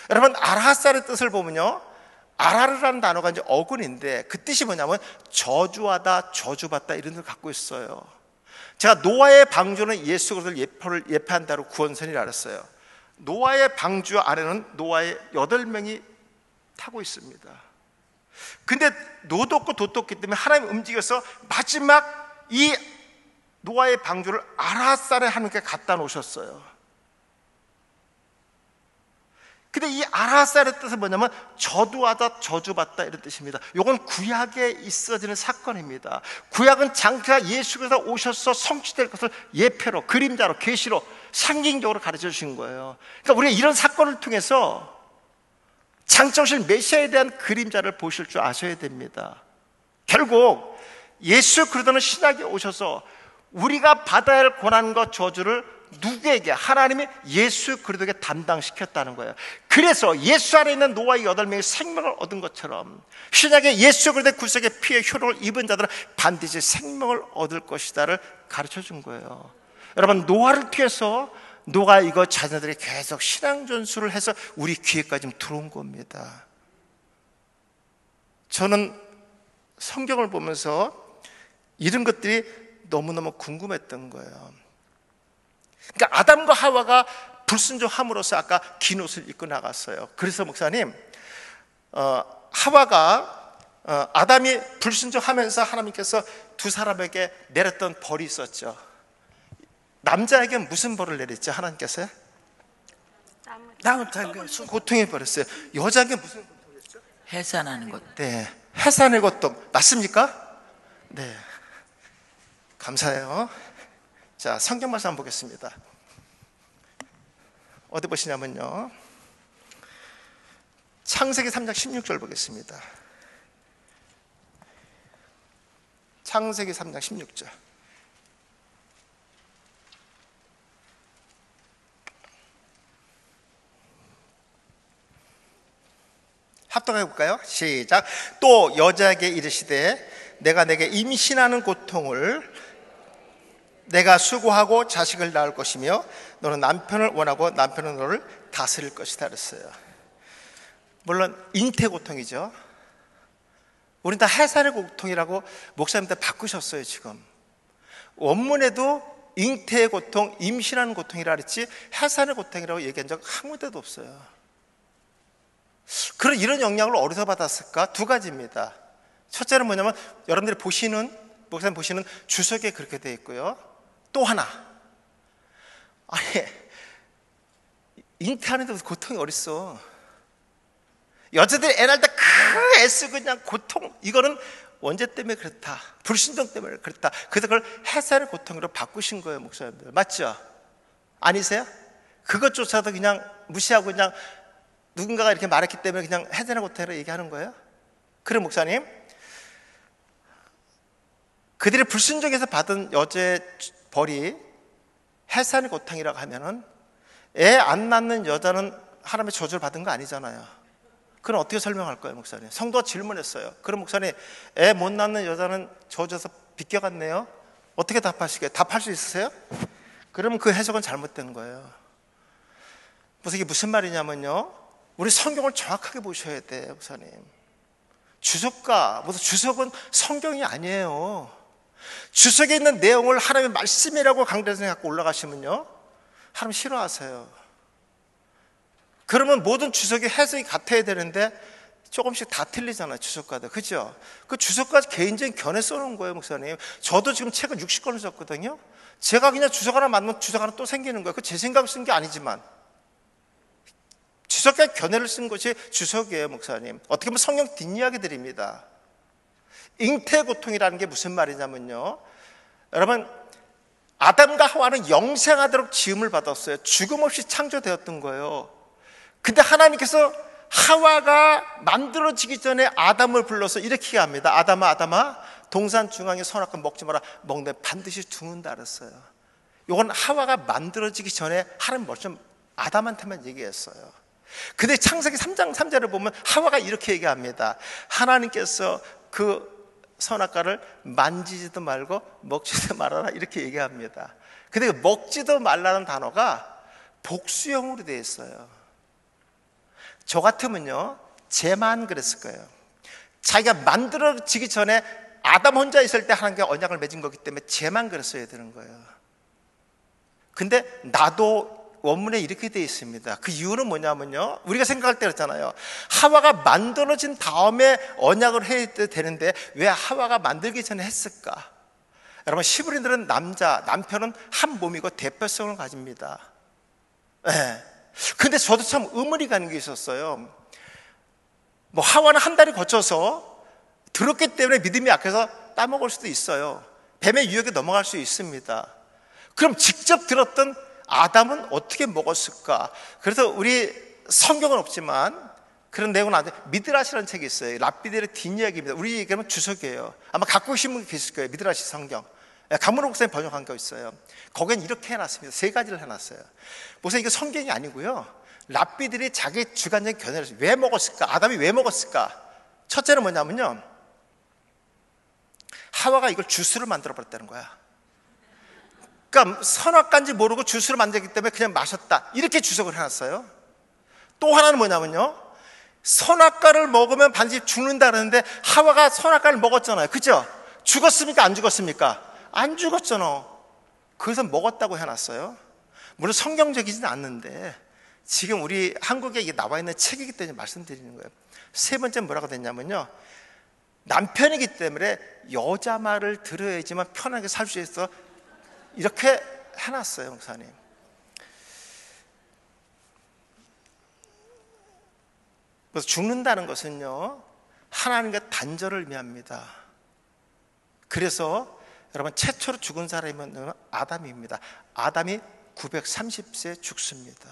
여러분, 아라살의 뜻을 보면요, 아라르라는 단어가 이제 어근인데 그 뜻이 뭐냐면 저주하다, 저주받다 이런 뜻을 갖고 있어요. 제가 노아의 방주는 예수 그리스도를 예표한다고 구원선이라 그랬어요. 노아의 방주 아래는 노아의 8명이 타고 있습니다. 근데 노도 없고 돛도 없기 때문에 하나님이 움직여서 마지막 이 노아의 방주를 아라살에 하나님께 갖다 놓으셨어요. 근데 이 아라살의 뜻은 뭐냐면 저주하다, 저주받다 이런 뜻입니다. 이건 구약에 있어지는 사건입니다. 구약은 장차 예수 그리스도가 오셔서 성취될 것을 예표로, 그림자로, 계시로, 상징적으로 가르쳐 주신 거예요. 그러니까 우리가 이런 사건을 통해서 장차 오실 메시아에 대한 그림자를 보실 줄 아셔야 됩니다. 결국 예수 그리스도는 신약에 오셔서 우리가 받아야 할 고난과 저주를 누구에게? 하나님이 예수 그리스도에게 담당시켰다는 거예요. 그래서 예수 안에 있는 노아의 8명이 생명을 얻은 것처럼 신약에 예수 그리스도의 구속의 피의 효력을 입은 자들은 반드시 생명을 얻을 것이다를 가르쳐 준 거예요. 여러분, 노아를 통해서 노아 이거 자녀들이 계속 신앙 전수를 해서 우리 귀에까지 들어온 겁니다. 저는 성경을 보면서 이런 것들이 너무너무 궁금했던 거예요. 그러니까 아담과 하와가 불순종함으로써 아까 긴 옷을 입고 나갔어요. 그래서 목사님, 하와가 아담이 불순종하면서 하나님께서 두 사람에게 내렸던 벌이 있었죠. 남자에게 무슨 벌을 내렸죠? 하나님께서요? 고통의 벌이었어요. 여자에게 무슨 고통이었죠? 해산하는 것. 네, 해산의 고통. 맞습니까? 네, 감사해요. 자, 성경 말씀 한번 보겠습니다. 어디 보시냐면요, 창세기 3장 16절 보겠습니다. 창세기 3장 16절. 합독해 볼까요? 시작. 또 여자에게 이르시되 내가 내게 임신하는 고통을 내가 수고하고 자식을 낳을 것이며 너는 남편을 원하고 남편은 너를 다스릴 것이다 그랬어요. 물론 잉태 고통이죠. 우린 다 해산의 고통이라고 목사님들 바꾸셨어요. 지금 원문에도 잉태의 고통, 임신하는 고통이라 그랬지 해산의 고통이라고 얘기한 적 한 군데도 없어요. 그런 이런 영향을 어디서 받았을까? 두 가지입니다. 첫째는 뭐냐면 여러분들이 보시는, 목사님 보시는 주석에 그렇게 되어 있고요. 또 하나, 아니 잉태하는데 무슨 고통이 어딨어. 여자들이 애 낳을 때 그 애쓰고 그냥 고통, 이거는 원죄 때문에 그렇다, 불순종 때문에 그렇다. 그래서 그걸 해산의 고통으로 바꾸신 거예요. 목사님들 맞죠? 아니세요? 그것조차도 그냥 무시하고 그냥 누군가가 이렇게 말했기 때문에 그냥 해산의 고통으로 얘기하는 거예요? 그래 목사님, 그들이 불순종해서 받은 여자의 벌이 해산의 고통이라고 하면은 애 안 낳는 여자는 하나님의 저주를 받은 거 아니잖아요. 그럼 어떻게 설명할 거예요, 목사님? 성도가 질문했어요. 그럼 목사님, 애 못 낳는 여자는 저어져서 비껴갔네요. 어떻게 답하시게요? 답할 수 있으세요? 그러면 그 해석은 잘못된 거예요. 이게 무슨 말이냐면요, 우리 성경을 정확하게 보셔야 돼요, 목사님. 주석은 성경이 아니에요. 주석에 있는 내용을 하나님의 말씀이라고 강대에서 생각하고 올라가시면요, 하나님 싫어하세요. 그러면 모든 주석의 해석이 같아야 되는데 조금씩 다 틀리잖아요, 주석가들. 그죠? 그 주석가 개인적인 견해 써놓은 거예요, 목사님. 저도 지금 책을 60권을 썼거든요. 제가 그냥 주석 하나 만들면 주석 하나 또 생기는 거예요. 그 제 생각을 쓴 게 아니지만 주석가 견해를 쓴 것이 주석이에요, 목사님. 어떻게 보면 성경 뒷이야기들입니다. 잉태 고통이라는 게 무슨 말이냐면요, 여러분, 아담과 하와는 영생하도록 지음을 받았어요. 죽음 없이 창조되었던 거예요. 근데 하나님께서 하와가 만들어지기 전에 아담을 불러서 이렇게 합니다. 아담아, 동산 중앙에 선악과 먹지 마라. 먹으면 반드시 죽는다 그랬어요. 이건 하와가 만들어지기 전에 하나님 먼저 아담한테만 얘기했어요. 근데 창세기 3장 3절을 보면 하와가 이렇게 얘기합니다. 하나님께서 그 선악과를 만지지도 말고 먹지도 말아라, 이렇게 얘기합니다. 근데 먹지도 말라는 단어가 복수형으로 되어 있어요. 저 같으면요, 쟤만 그랬을 거예요. 자기가 만들어지기 전에 아담 혼자 있을 때 하나님께 언약을 맺은 거기 때문에 쟤만 그랬어야 되는 거예요. 근데 나도 원문에 이렇게 되어 있습니다. 그 이유는 뭐냐면요, 우리가 생각할 때 그렇잖아요. 하와가 만들어진 다음에 언약을 해야 되는데 왜 하와가 만들기 전에 했을까? 여러분, 히브리인들은 남편은 한 몸이고 대표성을 가집니다. 네. 근데 저도 참 의문이 가는 게 있었어요. 하와는 한 달이 거쳐서 들었기 때문에 믿음이 약해서 따먹을 수도 있어요. 뱀의 유혹에 넘어갈 수 있습니다. 그럼 직접 들었던 아담은 어떻게 먹었을까? 그래서 우리 성경은 없지만 그런 내용은 안 돼. 미드라시라는 책이 있어요. 랍비들의 뒷이야기입니다. 우리 얘기하면 주석이에요. 아마 갖고 계신 분 계실 거예요. 미드라시 성경. 강문호 목사님 번역한 거 있어요. 거기엔 이렇게 해놨습니다. 3가지를 해놨어요. 보세요, 이거 성경이 아니고요, 랍비들이 자기 주관적인 견해를 했어요. 왜 먹었을까? 아담이 왜 먹었을까? 첫째는 뭐냐면요, 하와가 이걸 주스를 만들어 버렸다는 거야. 그러니까 선악과인지 모르고 주스를 만들기 때문에 그냥 마셨다, 이렇게 주석을 해놨어요. 또 하나는 뭐냐면요, 선악과를 먹으면 반드시 죽는다 그러는데 하와가 선악과를 먹었잖아요. 그죠? 죽었습니까? 안 죽었습니까? 안 죽었잖아. 그래서 먹었다고 해놨어요. 물론 성경적이지는 않는데 지금 우리 한국에 이게 나와 있는 책이기 때문에 말씀드리는 거예요. 세 번째 뭐라고 됐냐면요, 남편이기 때문에 여자 말을 들어야지만 편하게 살 수 있어, 이렇게 해놨어요, 목사님. 그래서 죽는다는 것은요, 하나님과 단절을 의미합니다. 그래서 여러분, 최초로 죽은 사람은 아담입니다. 아담이 930세 죽습니다.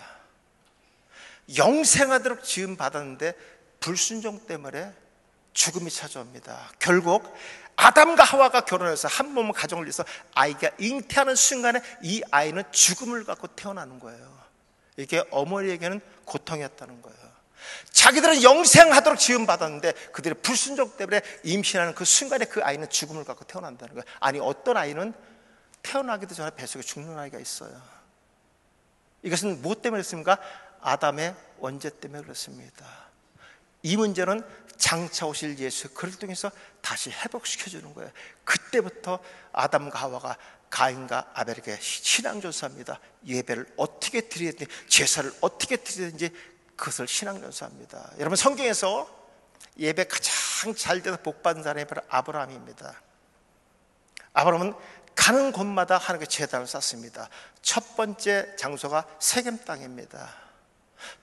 영생하도록 지음 받았는데 불순종 때문에 죽음이 찾아옵니다. 결국 아담과 하와가 결혼해서 한 몸을 가정을 위해서 아이가 잉태하는 순간에 이 아이는 죽음을 갖고 태어나는 거예요. 이게 어머니에게는 고통이었다는 거예요. 자기들은 영생하도록 지음받았는데 그들의 불순종 때문에 임신하는 그 순간에 그 아이는 죽음을 갖고 태어난다는 거예요. 아니, 어떤 아이는 태어나기도 전에 뱃속에 죽는 아이가 있어요. 이것은 무엇 때문에 그렇습니까? 아담의 원죄 때문에 그렇습니다. 이 문제는 장차 오실 예수 그를 통해서 다시 회복시켜주는 거예요. 그때부터 아담과 하와가 가인과 아벨에게 신앙전수합니다. 예배를 어떻게 드려야 되는지, 제사를 어떻게 드려야 되는지 그것을 신앙전수합니다. 여러분, 성경에서 예배 가장 잘 돼서 복받은 사람이 바로 아브라함입니다. 아브라함은 가는 곳마다 하나님께 제단을 쌓습니다. 첫 번째 장소가 세겜 땅입니다.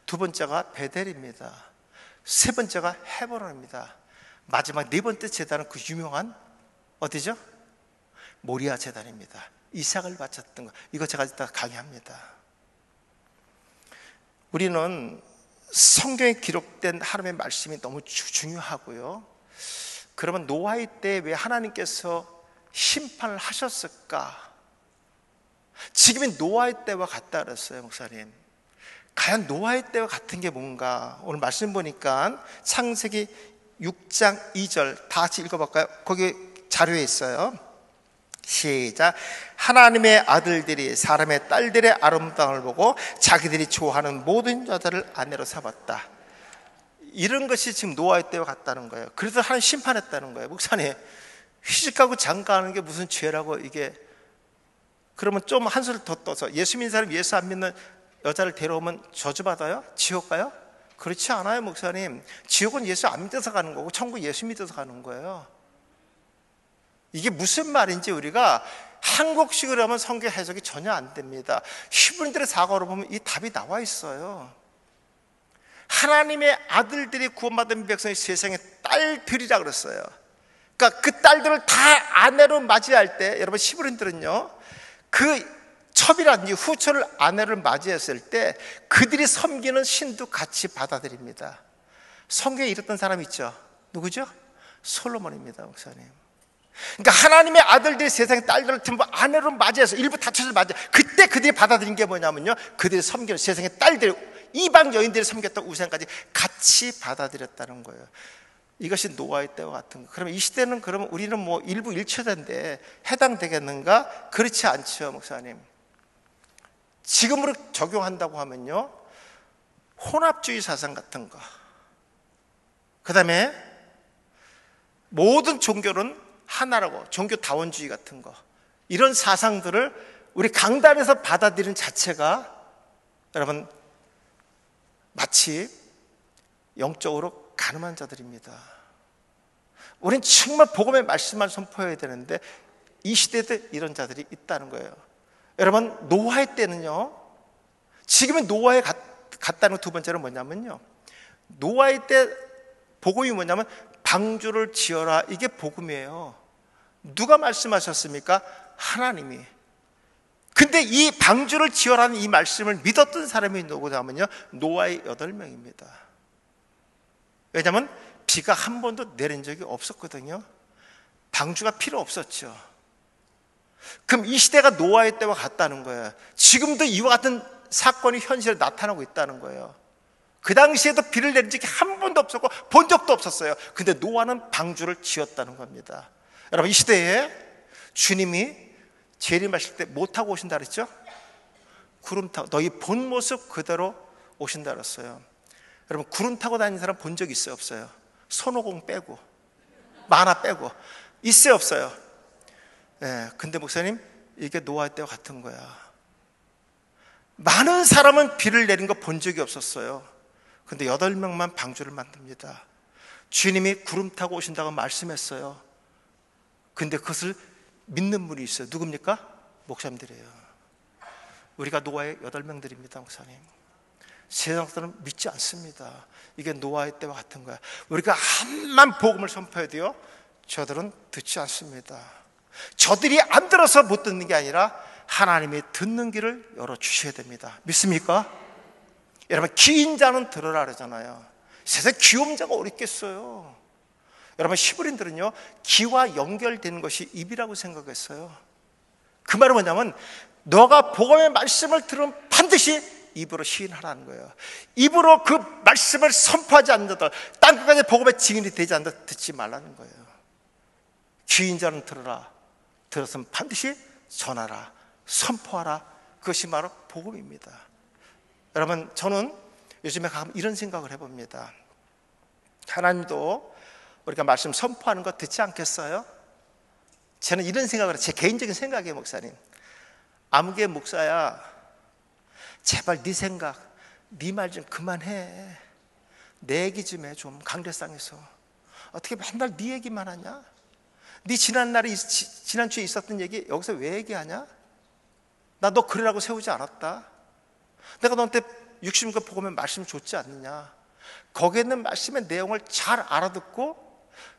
두 번째가 베델입니다. 세 번째가 헤브론입니다. 마지막 네 번째 제단은 그 유명한 어디죠? 모리아 제단입니다. 이삭을 바쳤던 거, 이거 제가 이따 강의합니다. 우리는 성경에 기록된 하나님의 말씀이 너무 중요하고요. 그러면 노아의 때 왜 하나님께서 심판을 하셨을까? 지금의 노아의 때와 같다 그랬어요, 목사님. 과연 노아의 때와 같은 게 뭔가? 오늘 말씀 보니까 창세기 6장 2절 다 같이 읽어볼까요? 거기 자료에 있어요. 시작. 하나님의 아들들이 사람의 딸들의 아름다움을 보고 자기들이 좋아하는 모든 여자를 아내로 삼았다. 이런 것이 지금 노아의 때와 같다는 거예요. 그래서 하나님 심판했다는 거예요. 목사님, 시집가고 장가하는 게 무슨 죄라고 이게. 그러면 좀 한술 더 떠서 예수 믿는 사람, 예수 안 믿는 여자를 데려오면 저주받아요? 지옥 가요? 그렇지 않아요, 목사님. 지옥은 예수 안 믿어서 가는 거고 천국 예수 믿어서 가는 거예요. 이게 무슨 말인지 우리가 한국식으로 하면 성경 해석이 전혀 안 됩니다. 히브리인들의 사과로 보면 이 답이 나와 있어요. 하나님의 아들들이 구원받은 백성이 세상에 딸들이라 그랬어요. 그러니까 그 딸들을 다 아내로 맞이할 때, 여러분 히브리인들은요, 그 첩이라든지 후초를 아내를 맞이했을 때 그들이 섬기는 신도 같이 받아들입니다. 성경에 이랬던 사람 있죠? 누구죠? 솔로몬입니다, 목사님. 그러니까 하나님의 아들들이 세상의 딸들을 전부 아내로 맞이해서 일부 다처를 맞이해. 그때 그들이 받아들인 게 뭐냐면요, 그들이 섬기는 세상의 딸들, 이방 여인들이 섬겼던 우상까지 같이 받아들였다는 거예요. 이것이 노아의 때와 같은 거. 그러면 이 시대는, 그러면 우리는 뭐 일부 일처자인데 해당되겠는가? 그렇지 않죠, 목사님. 지금으로 적용한다고 하면요, 혼합주의 사상 같은 거, 그 다음에 모든 종교는 하나라고, 종교다원주의 같은 거, 이런 사상들을 우리 강단에서 받아들이는 자체가 여러분 마치 영적으로 가늠한 자들입니다. 우린 정말 복음의 말씀만 선포해야 되는데 이 시대에도 이런 자들이 있다는 거예요. 여러분, 노아의 때는요, 지금은 노아에 같다는 두 번째는 뭐냐면요, 노아의 때 복음이 뭐냐면 방주를 지어라, 이게 복음이에요. 누가 말씀하셨습니까? 하나님이. 근데 이 방주를 지어라는 이 말씀을 믿었던 사람이 누구냐면요, 노아의 8명입니다. 왜냐하면 비가 한 번도 내린 적이 없었거든요. 방주가 필요 없었죠. 그럼 이 시대가 노아의 때와 같다는 거예요. 지금도 이와 같은 사건이 현실에 나타나고 있다는 거예요. 그 당시에도 비를 내린 적이 한 번도 없었고 본 적도 없었어요. 근데 노아는 방주를 지었다는 겁니다. 여러분, 이 시대에 주님이 재림하실 때 뭐 타고 오신다 그랬죠? 구름 타고, 너희 본 모습 그대로 오신다 그랬어요. 여러분, 구름 타고 다니는 사람 본 적 있어요, 없어요? 손오공 빼고, 만화 빼고. 있어요, 없어요? 네, 근데 목사님, 이게 노아의 때와 같은 거야. 많은 사람은 비를 내린 거 본 적이 없었어요. 근데 8명만 방주를 만듭니다. 주님이 구름 타고 오신다고 말씀했어요. 근데 그것을 믿는 분이 있어요. 누굽니까? 목사님들이에요. 우리가 노아의 8명들입니다, 목사님. 세상 사람은 믿지 않습니다. 이게 노아의 때와 같은 거야. 우리가 암만 복음을 선포해도요, 저들은 듣지 않습니다. 저들이 안 들어서 못 듣는 게 아니라 하나님이 듣는 길을 열어주셔야 됩니다. 믿습니까? 여러분, 귀인 자는 들으라 그러잖아요. 세상에 귀여운 자가 어디 있겠어요? 여러분, 히브리인들은요, 귀와 연결되는 것이 입이라고 생각했어요. 그 말은 뭐냐면 너가 복음의 말씀을 들으면 반드시 입으로 시인하라는 거예요. 입으로 그 말씀을 선포하지 않는 자들, 땅끝까지 복음의 증인이 되지 않는 자 듣지 말라는 거예요. 귀인 자는 들으라. 들었으면 반드시 전하라, 선포하라. 그것이 바로 복음입니다. 여러분, 저는 요즘에 가끔 이런 생각을 해봅니다. 하나님도 우리가 말씀 선포하는 거 듣지 않겠어요? 저는 이런 생각을 해요. 제 개인적인 생각이에요, 목사님. 아무개 목사야, 제발 네 생각, 네 말 좀 그만해. 내 얘기 좀 해, 좀. 강대상에서 어떻게 맨날 네 얘기만 하냐? 네 지난주에 있었던 얘기 여기서 왜 얘기하냐? 나 너 그러라고 세우지 않았다. 내가 너한테 60년 복음의 말씀 줬지 않느냐? 거기에 있는 말씀의 내용을 잘 알아듣고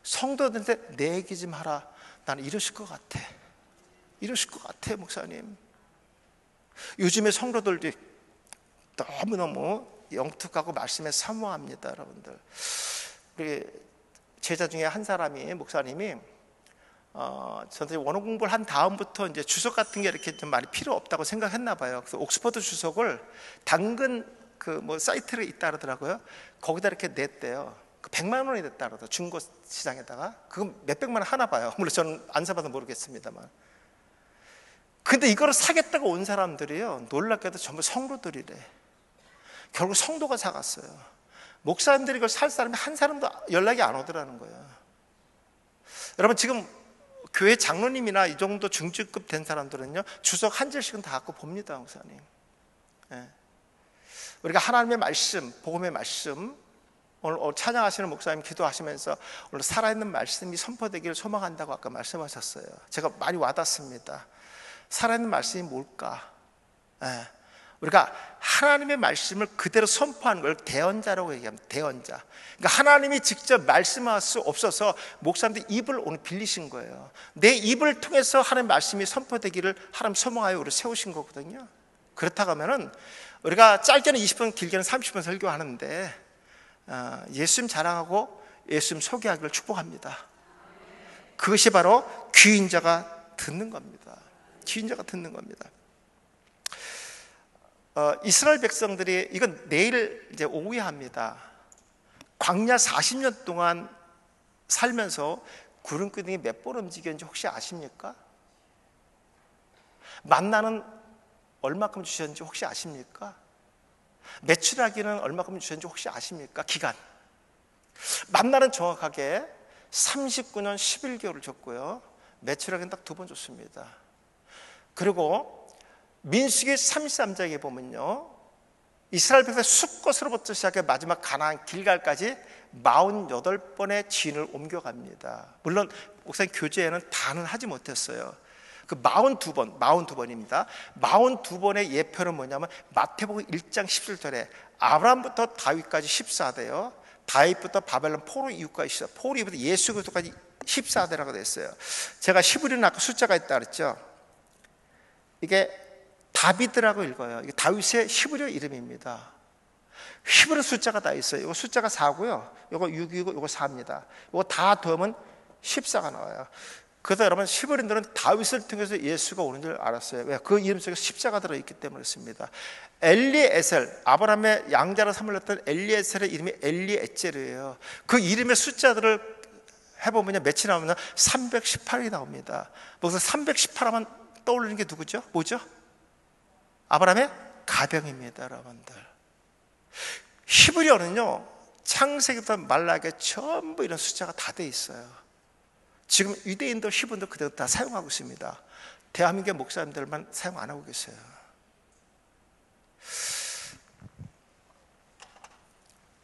성도들한테 내 얘기 좀 하라. 나는 이러실 것 같아. 이러실 것 같아, 목사님. 요즘에 성도들도 너무너무 영특하고 말씀에 사모합니다, 여러분들. 우리 제자 중에 한 사람이, 목사님이 저한테 원어 공부를 한 다음부터 이제 주석 같은 게 이렇게 좀 많이 필요 없다고 생각했나 봐요. 그래서 옥스퍼드 주석을 당근 그 뭐 사이트가 있다 그러더라고요. 거기다 이렇게 냈대요. 그 100만 원이 됐다 그러더라고요. 중고 시장에다가. 그건 몇백만 원 하나 봐요. 물론 저는 안 사봐서 모르겠습니다만. 근데 이거를 사겠다고 온 사람들이요, 놀랍게도 전부 성도들이래. 결국 성도가 사갔어요. 목사님들이 이걸 살 사람이 한 사람도 연락이 안 오더라는 거예요. 여러분, 지금 교회 장로님이나 이 정도 중직급 된 사람들은요, 주석 한 절씩은 다 갖고 봅니다, 목사님. 예. 우리가 하나님의 말씀, 복음의 말씀, 오늘 찬양하시는 목사님 기도하시면서 오늘 살아있는 말씀이 선포되기를 소망한다고 아까 말씀하셨어요. 제가 많이 와닿습니다. 살아있는 말씀이 뭘까? 예. 우리가 하나님의 말씀을 그대로 선포하는 걸 대언자라고 얘기합니다. 대언자. 그러니까 하나님이 직접 말씀할 수 없어서 목사님들 입을 오늘 빌리신 거예요. 내 입을 통해서 하나님의 말씀이 선포되기를 하나님 소망하여 우리 세우신 거거든요. 그렇다고 하면은 우리가 짧게는 20분, 길게는 30분 설교하는데 예수님 자랑하고 예수님 소개하기를 축복합니다. 그것이 바로 귀인자가 듣는 겁니다. 귀인자가 듣는 겁니다. 이스라엘 백성들이, 이건 내일 이제 오후에 합니다. 광야 40년 동안 살면서 구름 기둥이 몇 번 움직였는지 혹시 아십니까? 만나는 얼마큼 주셨는지 혹시 아십니까? 메추라기는 얼마큼 주셨는지 혹시 아십니까? 기간. 만나는 정확하게 39년 11개월을 줬고요, 메추라기는 딱 2번 줬습니다. 그리고 민수기 33장에 보면요, 이스라엘 백성 숫곳으로부터 시작해 마지막 가나안 길갈까지 48번의 진을 옮겨갑니다. 물론 목사님 교재에는 다는 하지 못했어요. 그 42번입니다. 42번의 예표는 뭐냐면 마태복음 1장 17절에 아브라함부터 다윗까지 14대요, 다윗부터 바벨론 포로 이후까지 14대, 포로 이후부터 예수 그리스도까지 14대라고 됐어요. 제가 히브리는 아까 숫자가 있다 그랬죠. 이게 다비드라고 읽어요. 이게 다윗의 히브리 이름입니다. 히브리 숫자가 다 있어요. 이거 숫자가 4고요, 이거 6이고 이거 4입니다. 이거 다 더하면 14가 나와요. 그래서 여러분, 히브리인들은 다윗을 통해서 예수가 오는 줄 알았어요. 왜? 그 이름 속에 십자가 들어있기 때문에 그렇습니다. 엘리에셀, 아브라함의 양자로 삼을렸던 엘리에셀의 이름이 엘리에셀이에요. 그 이름의 숫자들을 해보면 몇이 나오면 318이 나옵니다. 그래서 318하면 떠오르는 게 누구죠? 뭐죠? 아브라함의 가병입니다, 여러분들. 히브리어는요, 창세기부터 말라기 전부 이런 숫자가 다 돼 있어요. 지금 유대인도 히브리인도 그대로 다 사용하고 있습니다. 대한민국 목사님들만 사용 안 하고 계세요.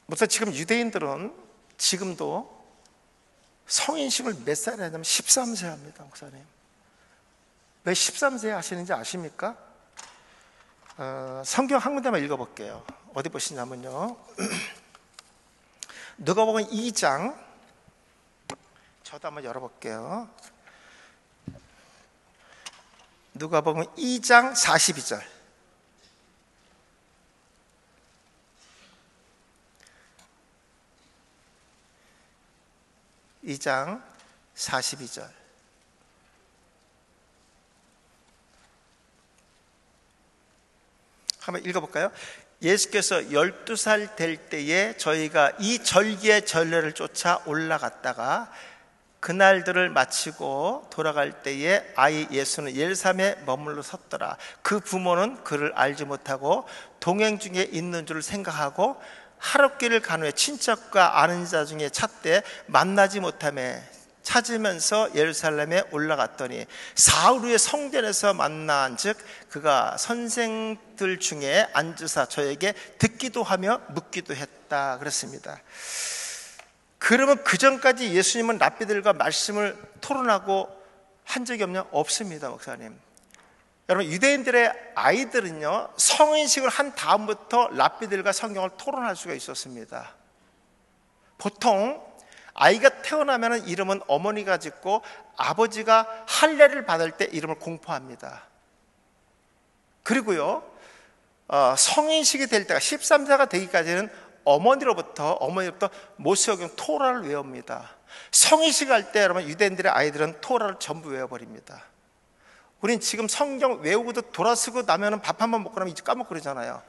무슨 지금 유대인들은 지금도 성인식을 몇 살에 하냐면 13세 합니다, 목사님. 왜 13세에 하시는지 아십니까? 성경 한 군데만 읽어볼게요. 어디 보시냐면요, 누가복음 2장, 저도 한번 열어볼게요. 누가복음 2장 42절. (2장 42절) 한번 읽어볼까요? 예수께서 12살 될 때에 저희가 이 절기의 전례를 쫓아 올라갔다가 그날들을 마치고 돌아갈 때에 아이 예수는 예루살렘에 머물러 섰더라. 그 부모는 그를 알지 못하고 동행 중에 있는 줄 생각하고 하룻길을 간 후에 친척과 아는 자 중에 찾되 만나지 못하며 찾으면서 예루살렘에 올라갔더니 사흘 후에 성전에서 만난 즉 그가 선생들 중에 앉으사 저에게 듣기도 하며 묻기도 했다 그랬습니다. 그러면 그 전까지 예수님은 랍비들과 말씀을 토론하고 한 적이 없냐? 없습니다, 목사님. 여러분, 유대인들의 아이들은요, 성인식을 한 다음부터 랍비들과 성경을 토론할 수가 있었습니다. 보통 아이가 태어나면 이름은 어머니가 짓고 아버지가 할례를 받을 때 이름을 공포합니다. 그리고요, 성인식이 될 때가 13세가 되기까지는 어머니로부터 모세오경 토라를 외웁니다. 성인식 할 때 여러분, 유대인들의 아이들은 토라를 전부 외워버립니다. 우린 지금 성경 외우고도 돌아서고 나면 밥 한 번 먹고 나면 이제 까먹고 그러잖아요.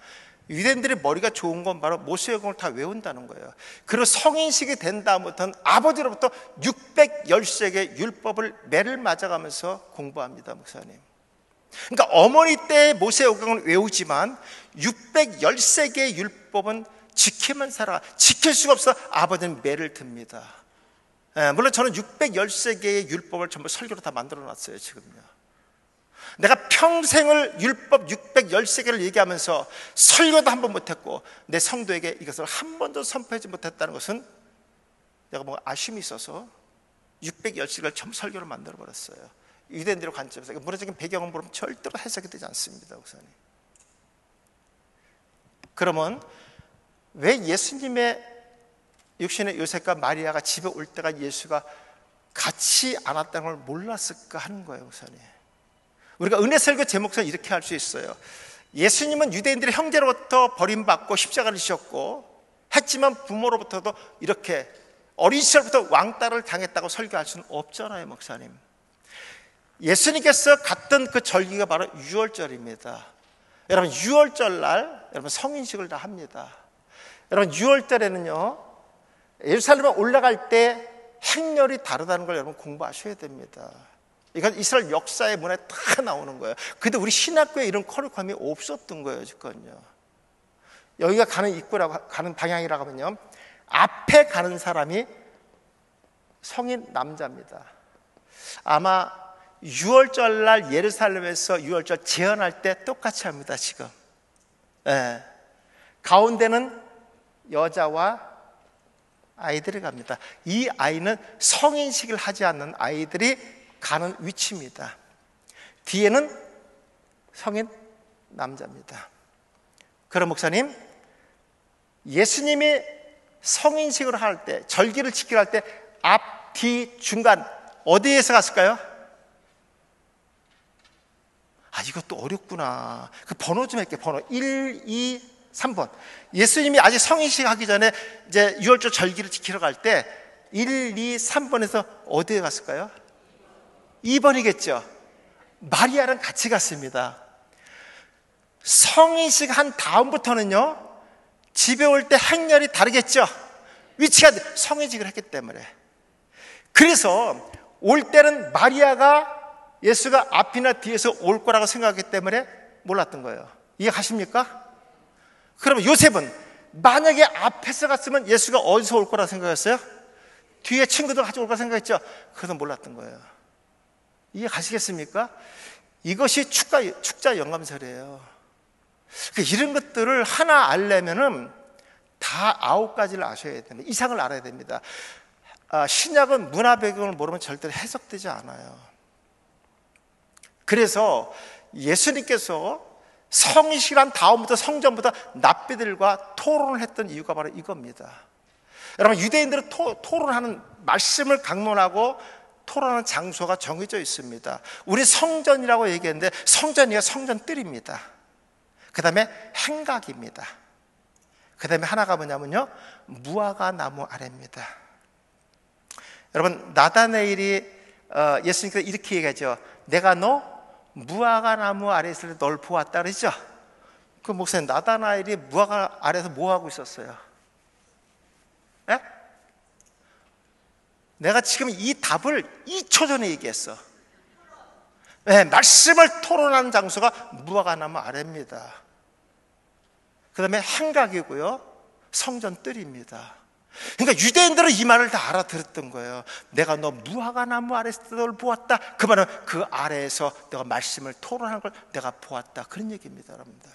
유대인들의 머리가 좋은 건 바로 모세오경을 다 외운다는 거예요. 그리고 성인식이 된 다음부터는 아버지로부터 613개의 율법을 매를 맞아가면서 공부합니다, 목사님. 그러니까 어머니 때의 모세오경을 외우지만 613개의 율법은 지키면 살아. 지킬 수가 없어 아버지는 매를 듭니다. 물론 저는 613개의 율법을 전부 설교로 다 만들어 놨어요, 지금요. 내가 평생을 율법 613개를 얘기하면서 설교도 한 번 못했고 내 성도에게 이것을 한 번도 선포하지 못했다는 것은 내가 뭔가 아쉬움이 있어서 613개를 전부 설교로 만들어 버렸어요. 유대인들의 관점에서. 문화적인 배경을 보면 절대로 해석이 되지 않습니다, 목사님. 그러면 왜 예수님의 육신의 요셉과 마리아가 집에 올 때가 예수가 같이 않았다는 걸 몰랐을까 하는 거예요, 목사님. 우리가 은혜 설교 제목상 이렇게 할 수 있어요. 예수님은 유대인들의 형제로부터 버림받고 십자가를 지셨고 했지만 부모로부터도 이렇게 어린 시절부터 왕따를 당했다고 설교할 수는 없잖아요, 목사님. 예수님께서 갔던 그 절기가 바로 유월절입니다. 여러분, 유월절 날 여러분 성인식을 다 합니다. 여러분, 유월절에는요 예루살렘에 올라갈 때 행렬이 다르다는 걸 여러분 공부하셔야 됩니다. 이건 이스라엘 역사의 문화에 다 나오는 거예요. 근데 우리 신학교에 이런 커리큘럼이 없었던 거예요, 지금요. 여기가 가는 입구라고, 가는 방향이라고 하면요, 앞에 가는 사람이 성인 남자입니다. 아마 6월절 날 예루살렘에서 6월절 제헌할 때 똑같이 합니다, 지금. 네. 가운데는 여자와 아이들이 갑니다. 이 아이는 성인식을 하지 않는 아이들이 가는 위치입니다. 뒤에는 성인 남자입니다. 그럼 목사님, 예수님이 성인식을 할 때, 절기를 지키려 할 때 앞, 뒤, 중간 어디에서 갔을까요? 아, 이것도 어렵구나. 그 번호 좀 할게요. 번호 1, 2, 3번. 예수님이 아직 성인식 하기 전에 이제 유월절 절기를 지키러 갈 때 1, 2, 3번에서 어디에 갔을까요? 2번이겠죠. 마리아랑 같이 갔습니다. 성인식 한 다음부터는요, 집에 올 때 행렬이 다르겠죠. 위치가 성인식을 했기 때문에. 그래서 올 때는 마리아가 예수가 앞이나 뒤에서 올 거라고 생각했기 때문에 몰랐던 거예요. 이해가십니까? 그러면 요셉은 만약에 앞에서 갔으면 예수가 어디서 올 거라고 생각했어요? 뒤에 친구들 같이 올 거라고 생각했죠? 그것은 몰랐던 거예요. 이해가시겠습니까? 이것이 축자 영감설이에요. 이런 것들을 하나 알려면은 다 9가지를 아셔야 됩니다. 이상을 알아야 됩니다. 신약은 문화 배경을 모르면 절대로 해석되지 않아요. 그래서 예수님께서 성인식한 다음부터 성전부터 납비들과 토론을 했던 이유가 바로 이겁니다. 여러분, 유대인들은 토론하는, 말씀을 강론하고 토론하는 장소가 정해져 있습니다. 우리 성전이라고 얘기했는데 성전이가 성전뜰입니다. 그 다음에 행각입니다. 그 다음에 하나가 뭐냐면요, 무화과 나무 아래입니다. 여러분, 나다네일이 예수님께서 이렇게 얘기하죠. 내가 너 무화과 나무 아래 있을 때 널 보았다 그러죠. 그 목사님, 나다나엘이 무화과 아래에서 뭐 하고 있었어요? 에? 내가 지금 이 답을 2초 전에 얘기했어. 네, 말씀을 토론하는 장소가 무화과 나무 아래입니다. 그 다음에 행각이고요, 성전 뜰입니다. 그러니까 유대인들은 이 말을 다 알아들었던 거예요. 내가 너 무화과 나무 아래에서 널 보았다. 그 말은 그 아래에서 내가 말씀을 토론하는 걸 내가 보았다. 그런 얘기입니다, 여러분들.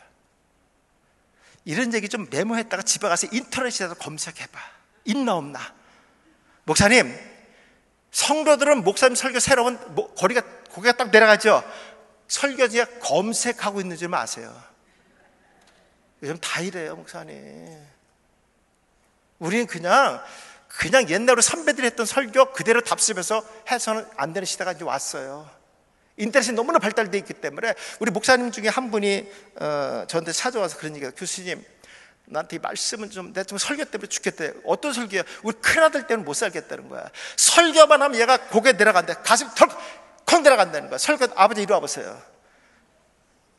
이런 얘기 좀 메모했다가 집에 가서 인터넷에서 검색해봐. 있나 없나. 목사님, 성도들은 목사님 설교 새로운 고개가 딱 내려가죠. 설교지에 검색하고 있는 줄 아세요. 요즘 다 이래요, 목사님. 우리는 그냥 옛날으로 선배들이 했던 설교 그대로 답습해서 해서는 안 되는 시대가 이제 왔어요. 인터넷이 너무나 발달되어 있기 때문에. 우리 목사님 중에 한 분이 저한테 찾아와서 그런 얘기해요. 교수님, 나한테 이 말씀은 내가 좀 설교 때문에 죽겠대. 어떤 설교야? 우리 큰아들 때는 못 살겠다는 거야. 설교만 하면 얘가 고개 내려간대. 가슴이 덜컥 내려간다는 거야. 설교, 아버지 이리 와보세요.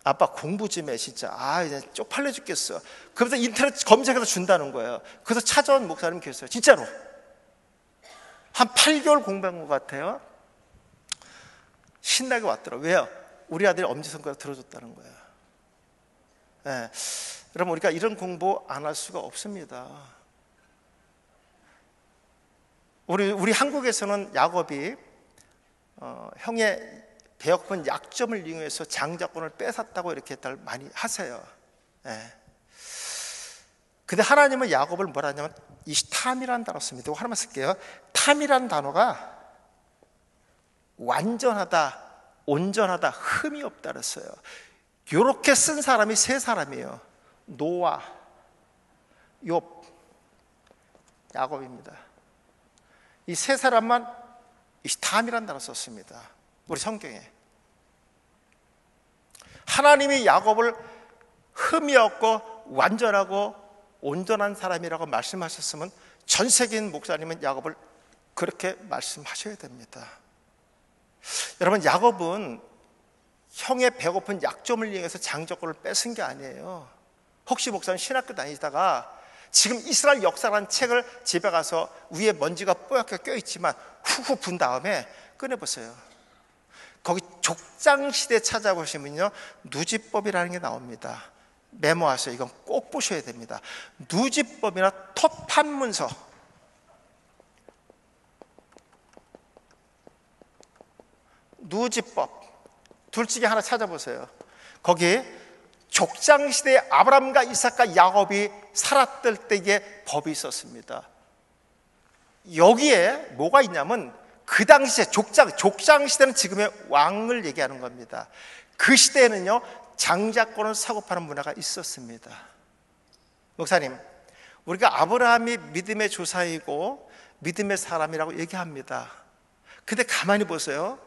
아빠 공부 좀 해 진짜. 이제 쪽팔려 죽겠어. 그러면서 인터넷 검색해서 준다는 거예요. 그래서 찾아온 목사님 계세요. 진짜로 한 8개월 공부한 것 같아요. 신나게 왔더라고요. 왜요? 우리 아들이 엄지손가락 들어줬다는 거예요. 네. 여러분, 우리가 이런 공부 안 할 수가 없습니다. 우리 한국에서는 야곱이 형의 배고픈 약점을 이용해서 장자권을 뺏었다고 이렇게 많이 하세요. 네. 근데 하나님은 야곱을 뭐라 하냐면 이 탐이라는 단어 씁니다. 하나만 쓸게요. 탐이라는 단어가 완전하다, 온전하다, 흠이 없다 그랬어요. 이렇게 쓴 사람이 세 사람이에요. 노아, 욥, 야곱입니다. 이 세 사람만 이 탐이라는 단어 썼습니다. 우리 성경에. 하나님이 야곱을 흠이 없고 완전하고 온전한 사람이라고 말씀하셨으면 전 세계인 목사님은 야곱을 그렇게 말씀하셔야 됩니다. 여러분, 야곱은 형의 배고픈 약점을 이용해서 장자권을 뺏은 게 아니에요. 혹시 목사님 신학교 다니다가 지금 이스라엘 역사라는 책을 집에 가서 위에 먼지가 뽀얗게 껴있지만 후후 분 다음에 꺼내보세요. 거기 족장시대 찾아보시면요, 누지법이라는 게 나옵니다. 메모하세요. 이건 꼭 보셔야 됩니다. 누지법이나 토판문서, 누지법 둘 중에 하나 찾아보세요. 거기 족장시대에 아브라함과 이삭과 야곱이 살았을 때의 법이 있었습니다. 여기에 뭐가 있냐면 그 당시에 족장시대는 지금의 왕을 얘기하는 겁니다. 그 시대에는요, 장자권을 사고 파는 문화가 있었습니다. 목사님, 우리가 아브라함이 믿음의 조상이고 믿음의 사람이라고 얘기합니다. 근데 가만히 보세요.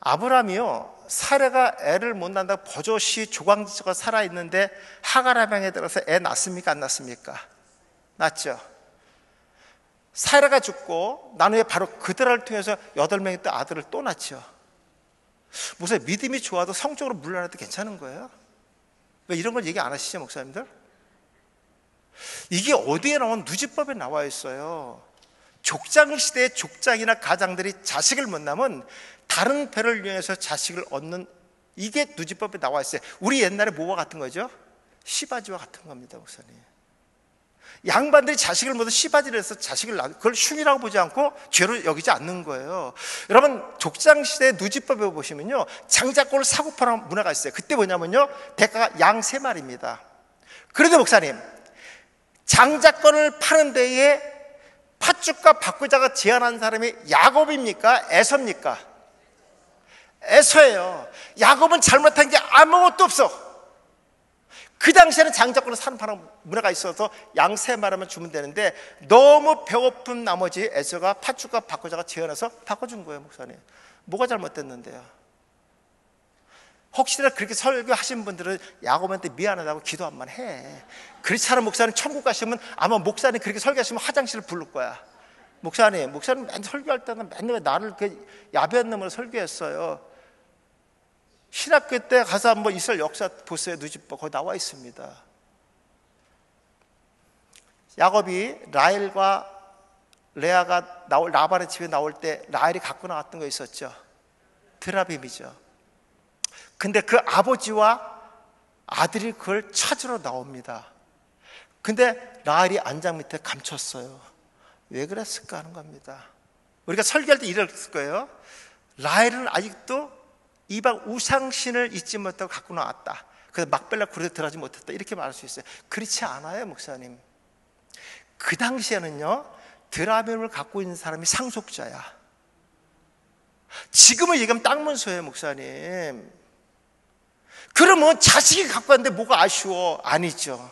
아브라함이요, 사레가 애를 못 낳는다고 버젓이 조광지처가 살아있는데 하가라 방에 들어서 애 낳습니까? 안 낳습니까? 낳죠. 사레가 죽고 난 후에 바로 그들을 통해서 8명의 또 아들을 또 낳죠. 무슨 믿음이 좋아도 성적으로 물러나도 괜찮은 거예요? 왜 이런 걸 얘기 안 하시죠, 목사님들? 이게 어디에 나온 누지법에 나와 있어요. 족장시대의 족장이나 가장들이 자식을 못 낳으면 다른 배를 이용해서 자식을 얻는, 이게 누지법에 나와 있어요. 우리 옛날에 뭐와 같은 거죠? 시바지와 같은 겁니다, 목사님. 양반들이 자식을 못 얻어 시바지를 해서 자식을 낳는, 그걸 흉이라고 보지 않고 죄로 여기지 않는 거예요. 여러분, 족장시대의 누지법에 보시면요, 장자권을 사고 파는 문화가 있어요. 그때 뭐냐면요, 대가가 양 3마리입니다. 그런데 목사님, 장자권을 파는 데에 팥죽과 바꾸자가 제안한 사람이 야곱입니까? 에서입니까? 에서예요. 야곱은 잘못한 게 아무것도 없어. 그 당시에는 장자권을 사는 파는 문화가 있어서 양 3마리만 주면 되는데 너무 배고픈 나머지 에서가 팥죽과 바꾸자가 제안해서 바꿔준 거예요, 목사님. 뭐가 잘못됐는데요? 혹시나 그렇게 설교하신 분들은 야곱한테 미안하다고 기도 한번 해. 그렇지 않은 목사님 천국 가시면 아마 목사님 그렇게 설교하시면 화장실을 부를 거야. 목사님 맨날 설교할 때는 맨날 나를 그 야비한 놈으로 설교했어요. 신학교 때 가서 한번 이스라엘 역사 보세요. 누지법 거기 나와 있습니다. 야곱이 라헬과 레아가 라반의 집에 나올 때 라헬이 갖고 나왔던 거 있었죠. 드라빔이죠. 근데 그 아버지와 아들이 그걸 찾으러 나옵니다. 근데 라헬이 안장 밑에 감췄어요. 왜 그랬을까 하는 겁니다. 우리가 설교할 때 이랬을 거예요. 라헬은 아직도 이방 우상신을 잊지 못하고 갖고 나왔다. 그래서 막벨라 굴에 들어가지 못했다. 이렇게 말할 수 있어요. 그렇지 않아요, 목사님. 그 당시에는요, 드라빔을 갖고 있는 사람이 상속자야. 지금은 얘기하면 땅문서예요, 목사님. 그러면 자식이 갖고 왔는데 뭐가 아쉬워? 아니죠.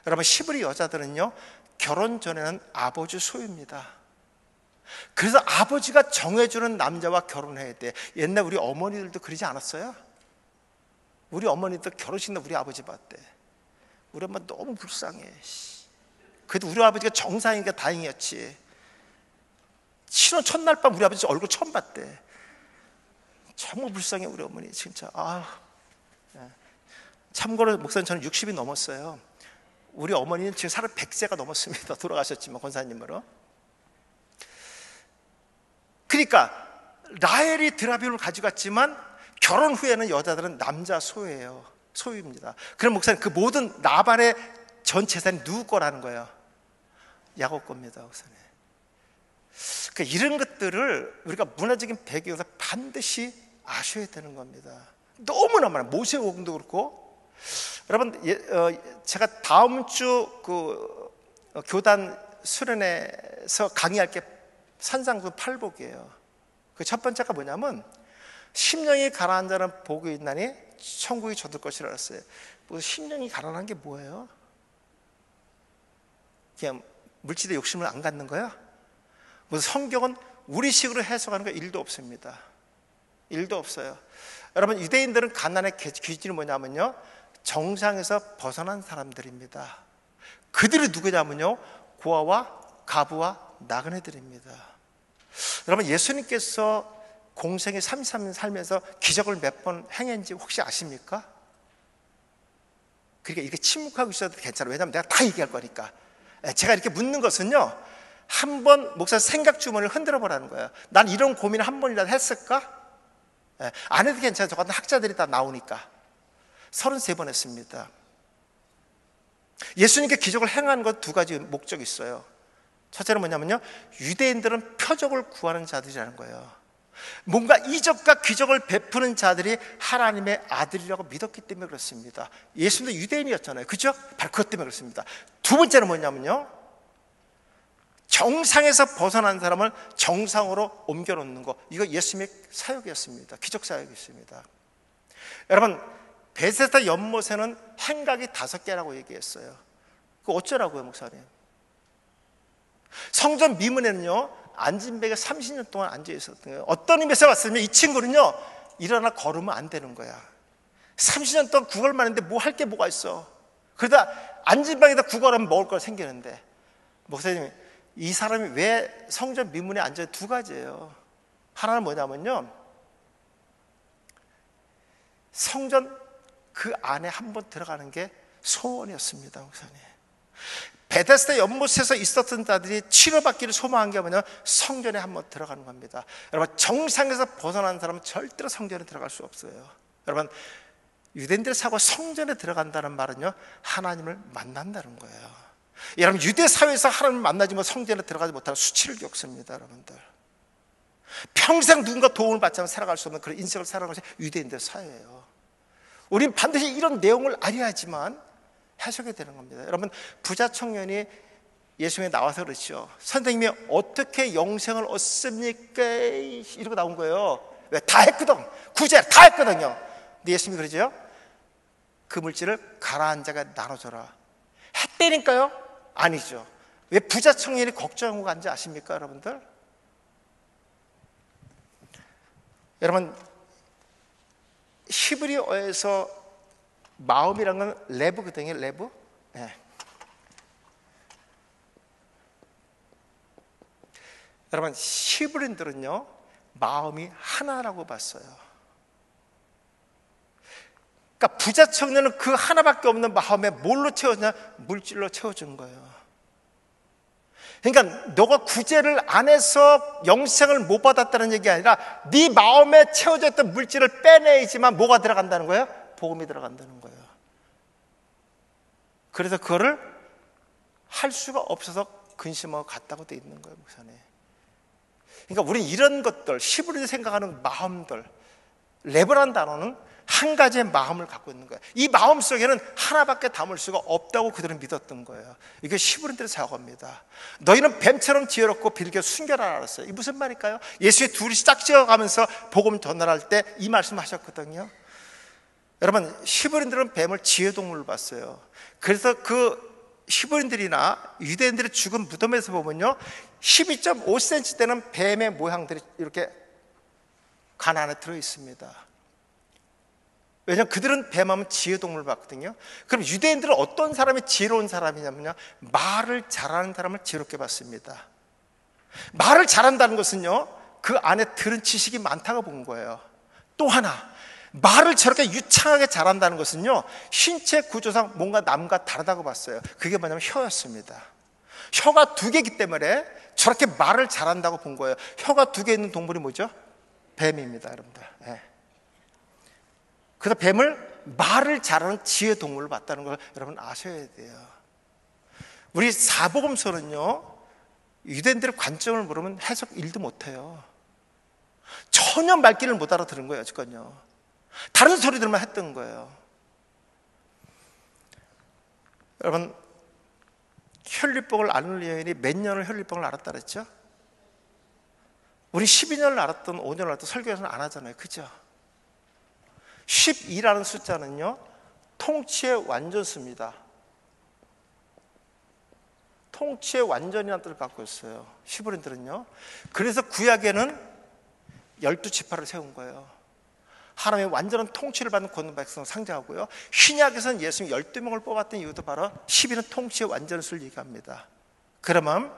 여러분, 시브리 여자들은요, 결혼 전에는 아버지 소유입니다. 그래서 아버지가 정해주는 남자와 결혼해야 돼. 옛날 우리 어머니들도 그러지 않았어요? 우리 어머니도 결혼식 날 우리 아버지 봤대. 우리 엄마 너무 불쌍해. 그래도 우리 아버지가 정상이니까 다행이었지. 신혼 첫날 밤 우리 아버지 얼굴 처음 봤대. 정말 불쌍해, 우리 어머니 진짜. 참고로 목사님 저는 60이 넘었어요. 우리 어머니는 지금 100세가 넘었습니다. 돌아가셨지만 권사님으로. 그러니까 라헬이 드라비움을 가져갔지만 결혼 후에는 여자들은 남자 소유입니다. 그럼 목사님 그 모든 라반의 전 재산이 누구 거라는 거예요? 야곱 겁니다, 목사님. 그러니까 이런 것들을 우리가 문화적인 배경에서 반드시 아셔야 되는 겁니다. 너무나 많아요. 모세오경도 그렇고. 여러분, 제가 다음 주 그 교단 수련회에서 강의할 게 산상수 팔복이에요. 그 첫 번째가 뭐냐면 심령이 가난한 자는 복이 있나니 천국이 저들 것이라 그랬어요. 뭐 심령이 가난한 게 뭐예요? 그냥 물질의 욕심을 안 갖는 거야? 무슨 성경은 우리식으로 해석하는 거 1도 없습니다. 1도 없어요. 여러분, 유대인들은 가난의 기준이 뭐냐면요, 정상에서 벗어난 사람들입니다. 그들이 누구냐면요, 고아와 가부와 나그네들입니다. 여러분, 예수님께서 공생애 33년 살면서 기적을 몇 번 행했는지 혹시 아십니까? 그러니까 이렇게 침묵하고 있어도 괜찮아요. 왜냐하면 내가 다 얘기할 거니까. 제가 이렇게 묻는 것은요, 한번 목사 생각 주머니를 흔들어 보라는 거예요. 난 이런 고민을 한 번이라도 했을까? 안 해도 괜찮아요. 저 같은 학자들이 다 나오니까. 33번 했습니다. 예수님께 기적을 행하는 것 두 가지 목적이 있어요. 첫째는 뭐냐면요, 유대인들은 표적을 구하는 자들이라는 거예요. 뭔가 이적과 기적을 베푸는 자들이 하나님의 아들이라고 믿었기 때문에 그렇습니다. 예수님도 유대인이었잖아요. 그죠? 바로 그것 때문에 그렇습니다. 두 번째는 뭐냐면요, 정상에서 벗어난 사람을 정상으로 옮겨놓는 거, 이거 예수님의 사역이었습니다. 기적 사역이었습니다. 여러분, 베세다 연못에는 행각이 5개라고 얘기했어요. 그거 어쩌라고요, 목사님? 성전 미문에는요, 안진뱅이가 30년 동안 앉아 있었던 거예요. 어떤 의미에서 봤으면 이 친구는요, 일어나 걸으면 안 되는 거야. 30년 동안 구걸만 했는데 뭐 할 게 뭐가 있어. 그러다 안진뱅이에다 구걸하면 먹을 거 생기는데, 목사님, 이 사람이 왜 성전 미문에 앉아? 두 가지예요. 하나는 뭐냐면요, 성전 그 안에 한번 들어가는 게 소원이었습니다, 목사님. 베데스다 연못에서 있었던 자들이 치료받기를 소망한 게 뭐냐면 성전에 한번 들어가는 겁니다. 여러분, 정상에서 벗어난 사람은 절대로 성전에 들어갈 수 없어요. 여러분, 유대인들의 사고 성전에 들어간다는 말은요, 하나님을 만난다는 거예요. 여러분, 유대 사회에서 하나님을 만나지만 성전에 들어가지 못하는 수치를 겪습니다, 여러분들. 평생 누군가 도움을 받지 않으면 살아갈 수 없는 그런 인생을 살아가는 것이 유대인들 사회예요. 우리는 반드시 이런 내용을 알아야지만 해석이 되는 겁니다. 여러분, 부자 청년이 예수님에 나와서 그렇죠. 선생님이 어떻게 영생을 얻습니까? 이러고 나온 거예요. 왜? 다 했거든. 구제 다 했거든요. 근데 예수님이 그러죠. 그 물질을 가난한 자가 나눠줘라. 했다니까요? 아니죠. 왜 부자 청년이 걱정하고 간지 아십니까, 여러분들? 여러분, 히브리어에서 마음이란 건 레브거든요. 레브. 네. 여러분, 히브리인들은요, 마음이 하나라고 봤어요. 그러니까 부자 청년은 그 하나밖에 없는 마음에 뭘로 채워주냐? 물질로 채워준 거예요. 그러니까 너가 구제를 안 해서 영생을 못 받았다는 얘기 아니라 네 마음에 채워져 있던 물질을 빼내야지만 뭐가 들어간다는 거예요? 복음이 들어간다는 거예요. 그래서 그거를 할 수가 없어서 근심하고 갔다고 돼 있는 거예요, 목사님. 그러니까 우리는 이런 것들, 히브리들이 생각하는 마음들, 레브라는 단어는 한 가지의 마음을 갖고 있는 거예요. 이 마음 속에는 하나밖에 담을 수가 없다고 그들은 믿었던 거예요. 이게 히브리들의 사고입니다. 너희는 뱀처럼 지혜롭고 빌게 순결하라 그랬어요. 이게 무슨 말일까요? 예수의 둘이 짝지어가면서 복음 전달할 때 이 말씀하셨거든요. 여러분, 히브리들은 뱀을 지혜동물로 봤어요. 그래서 그 히브리들이나 유대인들의 죽은 무덤에서 보면요, 12.5cm 되는 뱀의 모양들이 이렇게 관 안에 들어 있습니다. 왜냐하면 그들은 뱀하면 지혜동물을 봤거든요. 그럼 유대인들은 어떤 사람이 지혜로운 사람이냐면요, 말을 잘하는 사람을 지혜롭게 봤습니다. 말을 잘한다는 것은요, 그 안에 들은 지식이 많다고 본 거예요. 또 하나, 말을 저렇게 유창하게 잘한다는 것은요, 신체 구조상 뭔가 남과 다르다고 봤어요. 그게 뭐냐면 혀였습니다. 혀가 두 개이기 때문에 저렇게 말을 잘한다고 본 거예요. 혀가 두 개 있는 동물이 뭐죠? 뱀입니다, 여러분들. 네. 그래서 뱀을 말을 잘하는 지혜 동물로 봤다는 걸 여러분 아셔야 돼요. 우리 사복음서는요, 유대인들의 관점을 물으면 해석 1도 못해요. 전혀 말귀를 못 알아들은 거예요, 여지껏요. 다른 소리들만 했던 거예요. 여러분, 혈리법을 아는 여인이 몇 년을 혈리법을 알았다 그랬죠? 우리 12년을 알았던 5년을 알았던 설교에서는 안 하잖아요, 그죠? 12라는 숫자는요, 통치의 완전수입니다. 통치의 완전이라는 뜻을 갖고 있어요, 히브리인들은요. 그래서 구약에는 12지파를 세운 거예요. 하나님의 완전한 통치를 받는 권능 백성을 상징하고요. 신약에서는 예수님 12명을 뽑았던 이유도 바로 12는 통치의 완전수를 얘기합니다. 그러면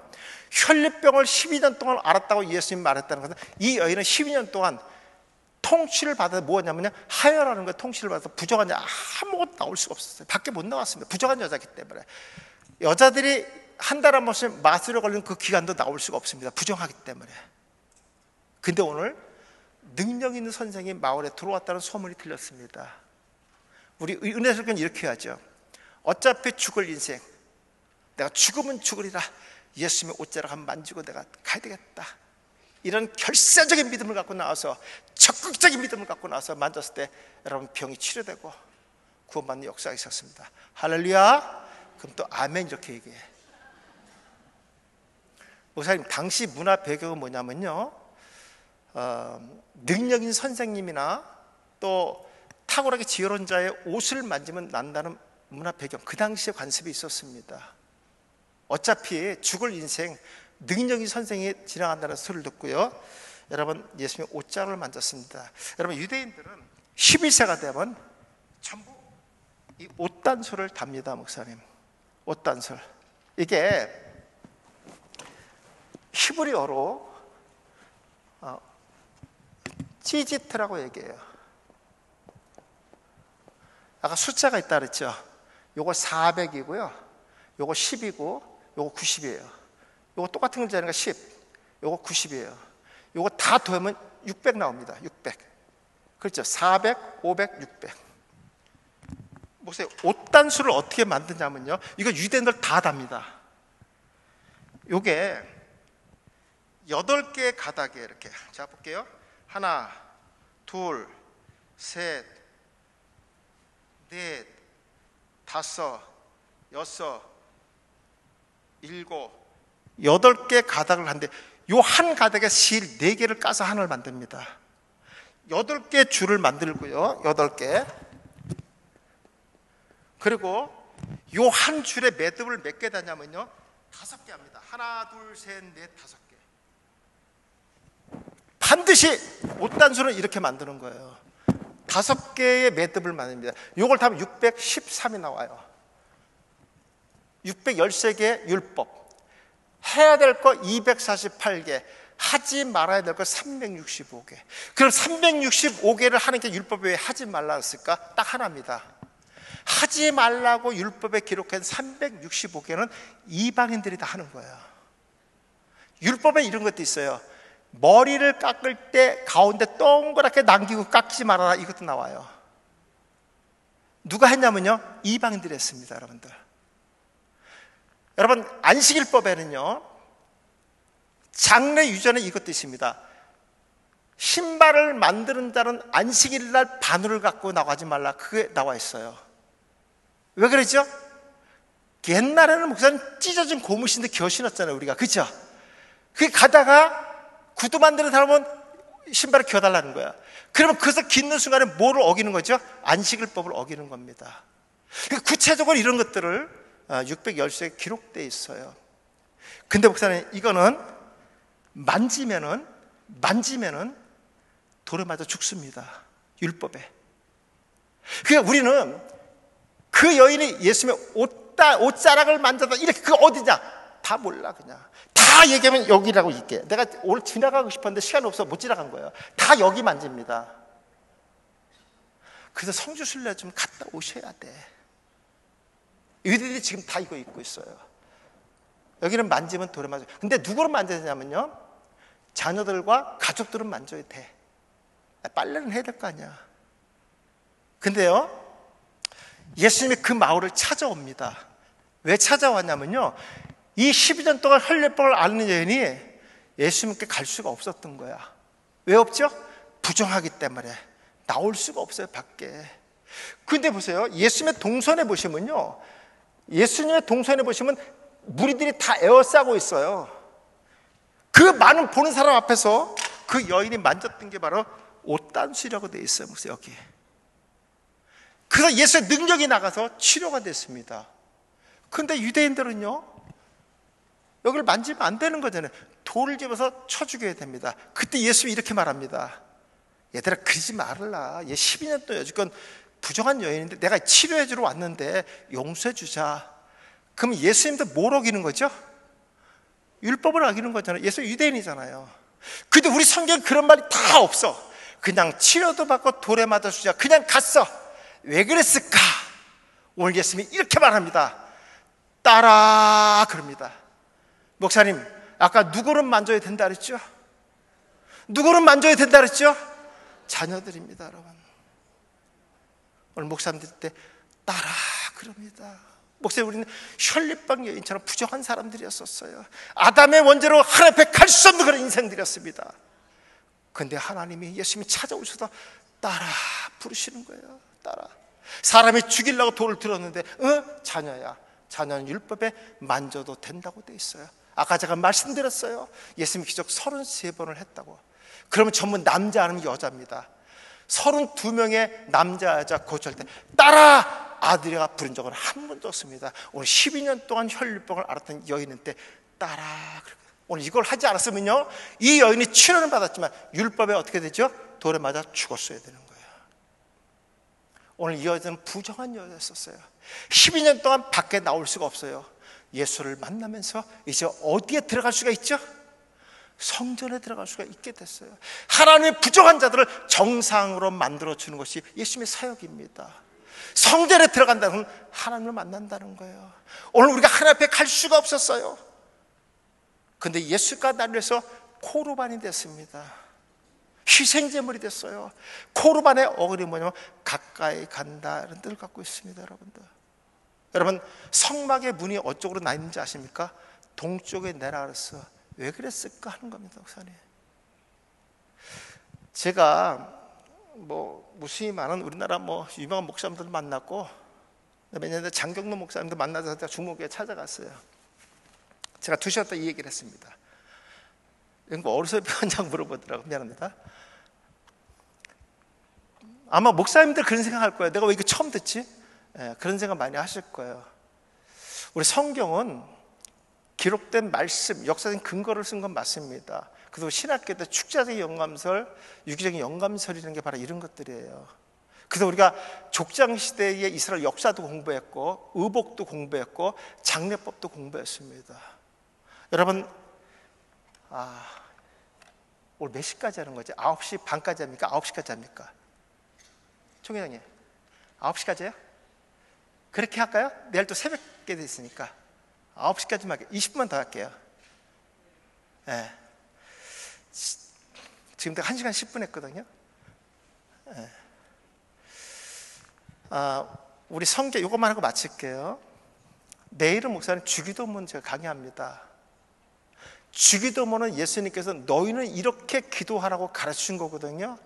혈리병을 12년 동안 알았다고 예수님이 말했다는 것은 이 여인은 12년 동안 통치를 받아서 뭐냐면요, 하혈하는 거예요. 통치를 받아서 부정한 자 아무것도 나올 수가 없었어요. 밖에 못 나왔습니다. 부정한 여자이기 때문에. 여자들이 한 달 한 번씩 마술에 걸리는 그 기간도 나올 수가 없습니다. 부정하기 때문에. 근데 오늘 능력 있는 선생이 마을에 들어왔다는 소문이 들렸습니다. 우리 은혜 설교는 이렇게 하죠. 어차피 죽을 인생, 내가 죽으면 죽으리라, 예수님의 옷자락 한번 만지고 내가 가야 되겠다, 이런 결사적인 믿음을 갖고 나와서, 적극적인 믿음을 갖고 나와서 만졌을 때 여러분 병이 치료되고 구원받는 역사가 있었습니다. 할렐루야. 그럼 또 아멘 이렇게 얘기해. 목사님, 당시 문화 배경은 뭐냐면요, 능력인 선생님이나 또 탁월하게 지혜로운 자의 옷을 만지면 난다는 문화 배경, 그 당시에 관습이 있었습니다. 어차피 죽을 인생, 능력인 선생이 지나간다는 소리를 듣고요, 여러분 예수님의 옷자락을 만졌습니다. 여러분, 유대인들은 11세가 되면 전부 이 옷단솔을 답니다. 목사님, 옷단솔, 이게 히브리어로 찌지트라고 얘기해요. 아까 숫자가 있다 그랬죠? 요거 400이고요, 요거 10이고, 요거 90이에요. 요거 똑같은 글자니까 10, 요거 90이에요. 요거 다 더하면 600 나옵니다. 600. 그렇죠? 400, 500, 600. 보세요. 옷단수를 어떻게 만드냐면요, 이거 유대인들 다 답니다. 요게 8개의 가닥에 이렇게, 자 볼게요. 하나, 둘, 셋, 넷, 다섯, 여섯, 일곱, 8개 가닥을 하는데, 요 한 가닥에 실 4개를 까서 하나를 만듭니다. 8개 줄을 만들고요, 8개. 그리고 요 한 줄에 매듭을 몇 개 다냐면요, 5개 합니다. 하나, 둘, 셋, 넷, 5개. 반드시 옷단수는 이렇게 만드는 거예요. 5개의 매듭을 만듭니다. 요걸 다 하면 613이 나와요. 613개의 율법. 해야 될 거 248개, 하지 말아야 될 거 365개. 그럼 365개를 하는 게 율법에 왜 하지 말라 했을까? 딱 하나입니다. 하지 말라고 율법에 기록한 365개는 이방인들이 다 하는 거예요. 율법에 이런 것도 있어요. 머리를 깎을 때 가운데 동그랗게 남기고 깎지 말아라, 이것도 나와요. 누가 했냐면요, 이방인들이 했습니다. 여러분들, 여러분 안식일법에는요, 장래 유전에 이것도 있습니다. 신발을 만드는 자는 안식일날 바늘을 갖고 나가지 말라, 그게 나와 있어요. 왜 그랬죠? 옛날에는 목사님 찢어진 고무신데 겨우 신었잖아요, 우리가. 그죠? 그게 가다가 구두 만드는 사람은 신발을 겨달라는 거야. 그러면 그래서 깃는 순간에 뭐를 어기는 거죠? 안식일법을 어기는 겁니다. 구체적으로 이런 것들을 610세에 기록되어 있어요. 근데 목사님, 이거는 만지면은 돌에 맞아 죽습니다. 율법에. 그러니까 우리는 그 여인이 예수님의 옷자락을 만져서 이렇게, 그 어디냐 다 몰라. 그냥 다 얘기하면 여기라고 있게. 내가 오늘 지나가고 싶었는데 시간이 없어 못 지나간 거예요. 다 여기 만집니다. 그래서 성지순례 좀 갔다 오셔야 돼. 유대인들이 지금 다 이거 입고 있어요. 여기는 만지면 돌에 맞아요. 근데 누구를 만져야 되냐면요, 자녀들과 가족들은 만져야 돼. 빨래는 해야 될 거 아니야. 근데요, 예수님이 그 마을을 찾아옵니다. 왜 찾아왔냐면요, 이 12년 동안 혈례법을 아는 여인이 예수님께 갈 수가 없었던 거야. 왜 없죠? 부정하기 때문에 나올 수가 없어요, 밖에. 근데 보세요, 예수님의 동선에 보시면요, 예수님의 동선에 보시면 무리들이 다 에워싸고 있어요. 그 많은 보는 사람 앞에서 그 여인이 만졌던 게 바로 옷단수라고 되어 있어요, 여기. 그래서 예수의 능력이 나가서 치료가 됐습니다. 근데 유대인들은요, 여기를 만지면 안 되는 거잖아요. 돌을 집어서 쳐 죽여야 됩니다. 그때 예수님이 이렇게 말합니다. 얘들아, 그러지 말라. 얘 12년 동안 여지껏 부정한 여인인데 내가 치료해 주러 왔는데 용서해 주자. 그럼 예수님도 뭘 어기는 거죠? 율법을 어기는 거잖아요. 예수 유대인이잖아요. 근데 우리 성경에 그런 말이 다 없어. 그냥 치료도 받고 돌에 맞아 주자. 그냥 갔어. 왜 그랬을까? 오늘 예수님이 이렇게 말합니다. 따라 그럽니다. 목사님, 아까 누구를 만져야 된다 그랬죠? 누구를 만져야 된다 그랬죠? 자녀들입니다, 여러분. 오늘 목사님 들을 때 따라 그럽니다. 목사님, 우리는 혈립방 여인처럼 부정한 사람들이었었어요. 아담의 원죄로 하나님 앞에 갈 수 없는 그런 인생들이었습니다. 그런데 하나님이, 예수님이 찾아오셔서 따라 부르시는 거예요. 따라. 사람이 죽이려고 돌을 들었는데 자녀야, 자녀는 율법에 만져도 된다고 돼 있어요. 아까 제가 말씀드렸어요. 예수님이 기적 33번을 했다고. 그러면 전부 남자 아니면 여자입니다. 32명의 남자 여자 고쳐할 때 따라 아들이가 부른 적은 한 번도 없습니다. 오늘 12년 동안 혈류병을 앓았던 여인한테 따라. 오늘 이걸 하지 않았으면요, 이 여인이 치료는 받았지만 율법에 어떻게 되죠? 돌에 맞아 죽었어야 되는 거예요. 오늘 이 여자는 부정한 여자였었어요. 12년 동안 밖에 나올 수가 없어요. 예수를 만나면서 이제 어디에 들어갈 수가 있죠? 성전에 들어갈 수가 있게 됐어요. 하나님의 부정한 자들을 정상으로 만들어주는 것이 예수님의 사역입니다. 성전에 들어간다는 건 하나님을 만난다는 거예요. 오늘 우리가 하나님 앞에 갈 수가 없었어요. 근데 예수가 나를 위해서 코르반이 됐습니다. 희생제물이 됐어요. 코르반의 어근이 뭐냐면 가까이 간다, 이런 뜻을 갖고 있습니다. 여러분들, 여러분, 성막의 문이 어쪽으로 나 있는지 아십니까? 동쪽에 내라 그랬어. 왜 그랬을까 하는 겁니다, 목사님. 제가 무수히 많은 우리나라 유명한 목사님들 만났고, 몇 년 전에 장경로 목사님도 만나서 제가 중목교회 찾아갔어요. 제가 2시간 동안 이 얘기를 했습니다. 이런 거 어디서 배웠냐고 물어보더라고요. 미안합니다. 아마 목사님들 그런 생각할 거예요. 내가 왜 이거 처음 듣지? 그런 생각 많이 하실 거예요. 우리 성경은 기록된 말씀, 역사적인 근거를 쓴 건 맞습니다. 그리고 신학교 때 축자적인 영감설, 유기적인 영감설이라는 게 바로 이런 것들이에요. 그래서 우리가 족장시대의 이스라엘 역사도 공부했고, 의복도 공부했고, 장례법도 공부했습니다. 여러분, 오늘 몇 시까지 하는 거지? 9시 반까지 합니까? 9시까지 합니까? 총회장님, 9시까지요? 그렇게 할까요? 내일 또 새벽에 돼 있으니까 9시까지만 할게요. 20분만 더 할게요. 네. 지금 1시간 10분 했거든요. 네. 우리 성경 이것만 하고 마칠게요. 내일은 목사님 주기도문 제가 강의합니다. 주기도문은 예수님께서 너희는 이렇게 기도하라고 가르치신 거거든요.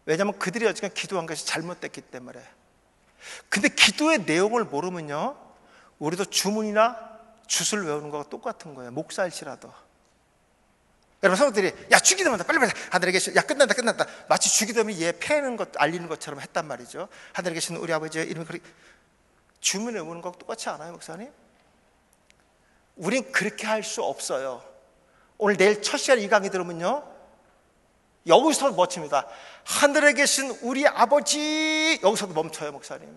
왜냐하면 그들이 어쨌든 기도한 것이 잘못됐기 때문에. 근데 기도의 내용을 모르면요, 우리도 주문이나 주술 외우는 거가 똑같은 거예요. 목사일지라도. 여러분, 성도들이 야 주기도문이다, 빨리 하늘에 계신, 야 끝난다 마치 주기도문이 얘 패는 것 알리는 것처럼 했단 말이죠. 하늘에 계신 우리 아버지의 이름이 그렇게 주문 외우는 거하고 똑같지 않아요, 목사님? 우린 그렇게 할 수 없어요. 오늘 내일 첫 시간 이 강의 들으면요, 여기서 멋집니다. 하늘에 계신 우리 아버지, 여기서도 멈춰요, 목사님.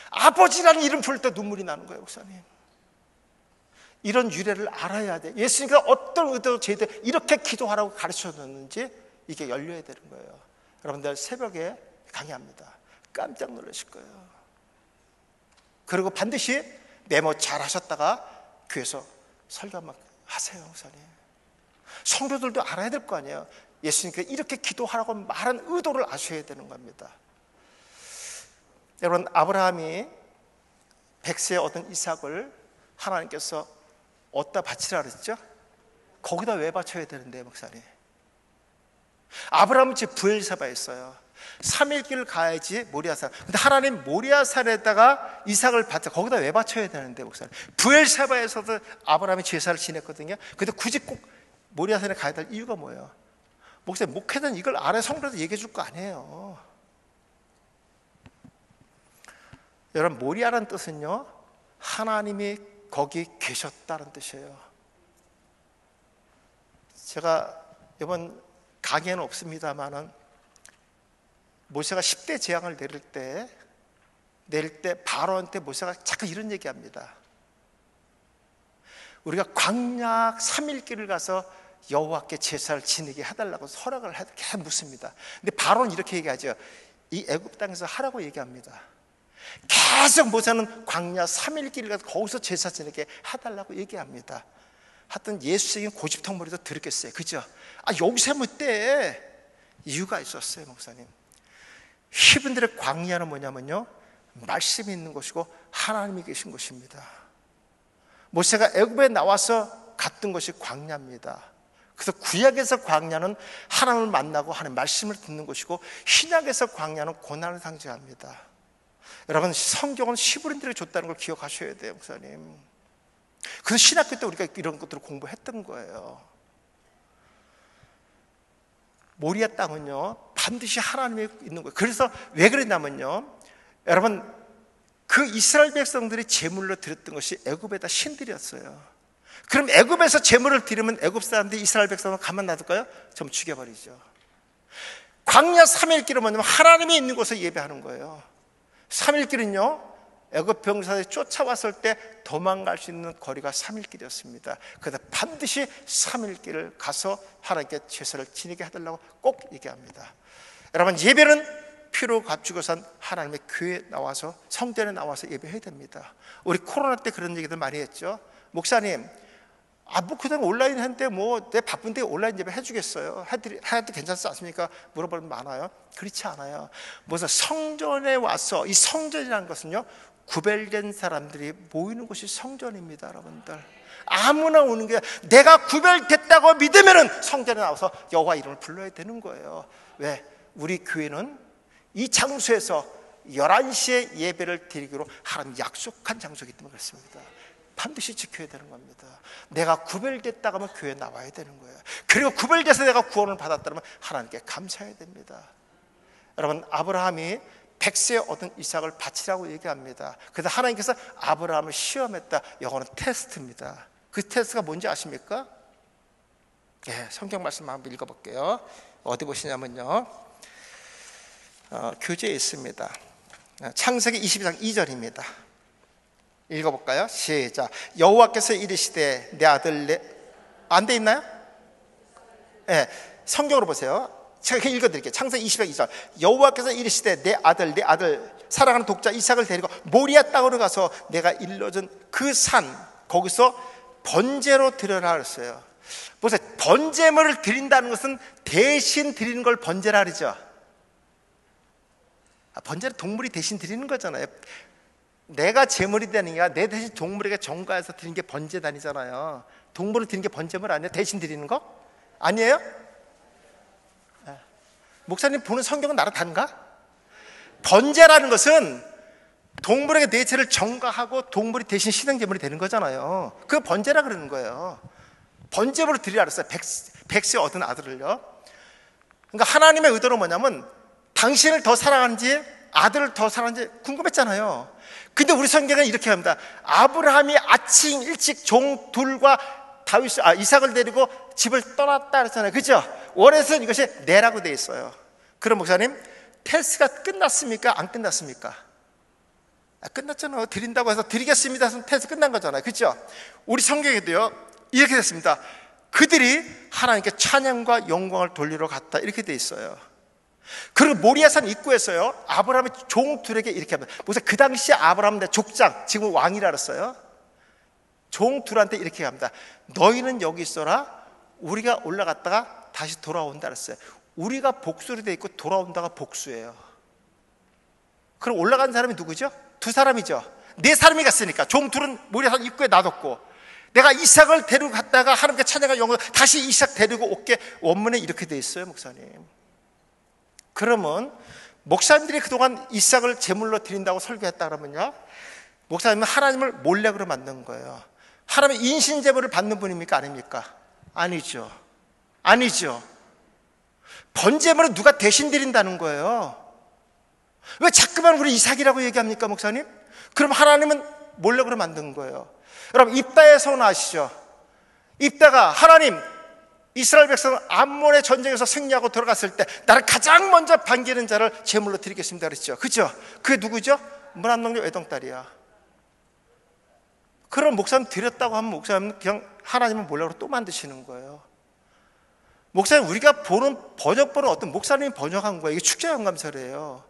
아버지라는 이름 부를 때 눈물이 나는 거예요, 목사님. 이런 유래를 알아야 돼. 예수님께서 어떤 의도로 저희들 이렇게 기도하라고 가르쳐줬는지 이게 열려야 되는 거예요. 여러분들 새벽에 강의합니다. 깜짝 놀라실 거예요. 그리고 반드시 메모 잘 하셨다가 교회에서 설교 한번 하세요, 목사님. 성도들도 알아야 될 거 아니에요. 예수님께서 이렇게 기도하라고 말한 의도를 아셔야 되는 겁니다. 여러분, 아브라함이 백세에 얻은 이삭을 하나님께서 어디다 바치라 그랬죠? 거기다 왜 바쳐야 되는데, 목사님? 아브라함은 지금 브엘사바에 있어요. 3일 길을 가야지 모리아산. 근데 하나님 모리아산에다가 이삭을 바쳐 거기다 왜 바쳐야 되는데, 목사님? 브엘사바에서도 아브라함이 제사를 지냈거든요. 근데 굳이 꼭 모리아산에 가야 될 이유가 뭐예요? 목사님, 목회자는 이걸 알아야 성도한테 얘기해 줄 거 아니에요. 여러분, 모리아라는 뜻은요, 하나님이 거기 계셨다는 뜻이에요. 제가 이번 강의에는 없습니다만은 모세가 10대 재앙을 내릴 때 바로한테 모세가 자꾸 이런 얘기합니다. 우리가 광야 3일 길을 가서 여호와께 제사를 지내게 해달라고 허락을 계속 묻습니다. 근데 바로는 이렇게 얘기하죠. 이 애굽 땅에서 하라고 얘기합니다. 계속 모세는 광야 3일 길을 가서 거기서 제사 지내게 해달라고 얘기합니다. 하여튼 예수적인 고집통머리도 들었겠어요. 그죠? 여기서 하면 어때? 이유가 있었어요, 목사님. 히브리들의 광야는 뭐냐면요, 말씀이 있는 곳이고 하나님이 계신 곳입니다. 모세가 애굽에 나와서 갔던 것이 광야입니다. 그래서 구약에서 광야는 하나님을 만나고 하나님의 말씀을 듣는 것이고, 신약에서 광야는 고난을 상징합니다. 여러분, 성경은 히브리인들에게 줬다는 걸 기억하셔야 돼요, 목사님. 그래서 신학교 때 우리가 이런 것들을 공부했던 거예요. 모리아 땅은요, 반드시 하나님이 있는 거예요. 그래서 왜 그랬냐면요, 여러분, 그 이스라엘 백성들이 제물로 드렸던 것이 애굽에다 신들이었어요. 그럼 애굽에서 제물을 드리면 애굽 사람들이 이스라엘 백성을 가만 놔둘까요? 좀 죽여버리죠. 광야 3일 길은 뭐냐면 하나님이 있는 곳에 예배하는 거예요. 3일 길은요, 애굽 병사들이 쫓아왔을 때 도망갈 수 있는 거리가 3일 길이었습니다. 그래서 반드시 3일 길을 가서 하나님께 제사를 지내게 해달라고 꼭 얘기합니다. 여러분, 예배는 피로 값주고 산 하나님의 교회에 나와서, 성전에 나와서 예배해야 됩니다. 우리 코로나 때 그런 얘기들 많이 했죠. 목사님, 뭐 그냥 온라인 했는데 내 바쁜데 온라인 예배 해주겠어요? 해도 괜찮지 않습니까? 물어보는 많아요. 그렇지 않아요. 무슨 성전에 와서, 이 성전이라는 것은요, 구별된 사람들이 모이는 곳이 성전입니다, 여러분들. 아무나 오는 게, 내가 구별됐다고 믿으면은 성전에 나와서 여호와 이름을 불러야 되는 거예요. 왜? 우리 교회는 이 장소에서 11시에 예배를 드리기로 하나님 약속한 장소이기 때문에 그렇습니다. 반드시 지켜야 되는 겁니다. 내가 구별됐다고 하면 교회에 나와야 되는 거예요. 그리고 구별돼서 내가 구원을 받았다면 하나님께 감사해야 됩니다. 여러분, 아브라함이 100세에 얻은 이삭을 바치라고 얘기합니다. 그래서 하나님께서 아브라함을 시험했다. 이거는 테스트입니다. 그 테스트가 뭔지 아십니까? 성경 말씀 한번 읽어볼게요. 어디 보시냐면요, 교재에 있습니다. 창세기 22장 2절입니다. 읽어볼까요? 시작. 여호와께서 이르시되 내 아들 안 돼 있나요? 네, 성경으로 보세요. 제가 읽어드릴게요. 창세기 22장 2절. 여호와께서 이르시되 내 아들 사랑하는 독자 이삭을 데리고 모리아 땅으로 가서 내가 일러준 그 산, 거기서 번제로 드려라 그랬어요. 보세요. 번제물을 드린다는 것은 대신 드리는 걸 번제라 그러죠. 번제는 동물이 대신 드리는 거잖아요. 내가 제물이 되는 게 내 대신 동물에게 전가해서 드리는 게 번제단이잖아요. 동물을 드리는 게 번제물 아니에요? 대신 드리는 거? 아니에요? 목사님 보는 성경은 나랑 다른가? 번제라는 것은 동물에게 내 죄를 전가하고 동물이 대신 신앙제물이 되는 거잖아요. 그거 번제라 그러는 거예요. 번제물을 드리라 그랬어요. 백세 얻은 아들을요. 그러니까 하나님의 의도는 뭐냐면 당신을 더 사랑하는지 아들을 더 사랑하는지 궁금했잖아요. 근데 우리 성경은 이렇게 합니다. 아브라함이 아침 일찍 종 둘과 이삭을 데리고 집을 떠났다 그랬잖아요. 그죠? 원에서는 이것이 내라고 되어 있어요. 그럼 목사님, 테스트가 끝났습니까? 안 끝났습니까? 끝났잖아요. 드린다고 해서 드리겠습니다. 테스트 끝난 거잖아요. 그죠? 우리 성경에도요, 이렇게 됐습니다. 그들이 하나님께 찬양과 영광을 돌리러 갔다. 이렇게 되어 있어요. 그리고 모리아산 입구에서요, 아브라함의 종들에게 이렇게 합니다. 무슨 그 당시 아브라함의 족장, 지금 왕이라 그랬어요. 종들한테 이렇게 합니다. 너희는 여기 있어라. 우리가 올라갔다가 다시 돌아온다 그랬어요. 우리가 복수로 돼 있고 돌아온다가 복수예요. 그럼 올라간 사람이 누구죠? 두 사람이죠. 네 사람이 갔으니까. 종들은 모리아산 입구에 놔뒀고, 내가 이삭을 데리고 갔다가 하나님께 찬양할 영광 다시 이삭 데리고 올게. 원문에 이렇게 돼 있어요, 목사님. 그러면 목사님들이 그동안 이삭을 제물로 드린다고 설교했다 그러면요, 목사님은 하나님을 몰래그로 만든 거예요. 하나님의 인신제물을 받는 분입니까? 아닙니까? 아니죠. 아니죠. 번제물은 누가 대신 드린다는 거예요. 왜 자꾸만 우리 이삭이라고 얘기합니까, 목사님? 그럼 하나님은 몰래그로 만든 거예요. 여러분, 입다의 서원 아시죠? 입다가 하나님, 이스라엘 백성은 암몬의 전쟁에서 승리하고 돌아갔을 때 나를 가장 먼저 반기는 자를 제물로 드리겠습니다 그랬죠. 그죠? 그게 누구죠? 문안농녀 외동딸이야. 그럼 목사님 드렸다고 하면 목사님은 그냥 하나님은 몰래로 또 만드시는 거예요. 목사님, 우리가 보는 번역본은 어떤 목사님이 번역한 거예요. 이게 축제영감설이에요.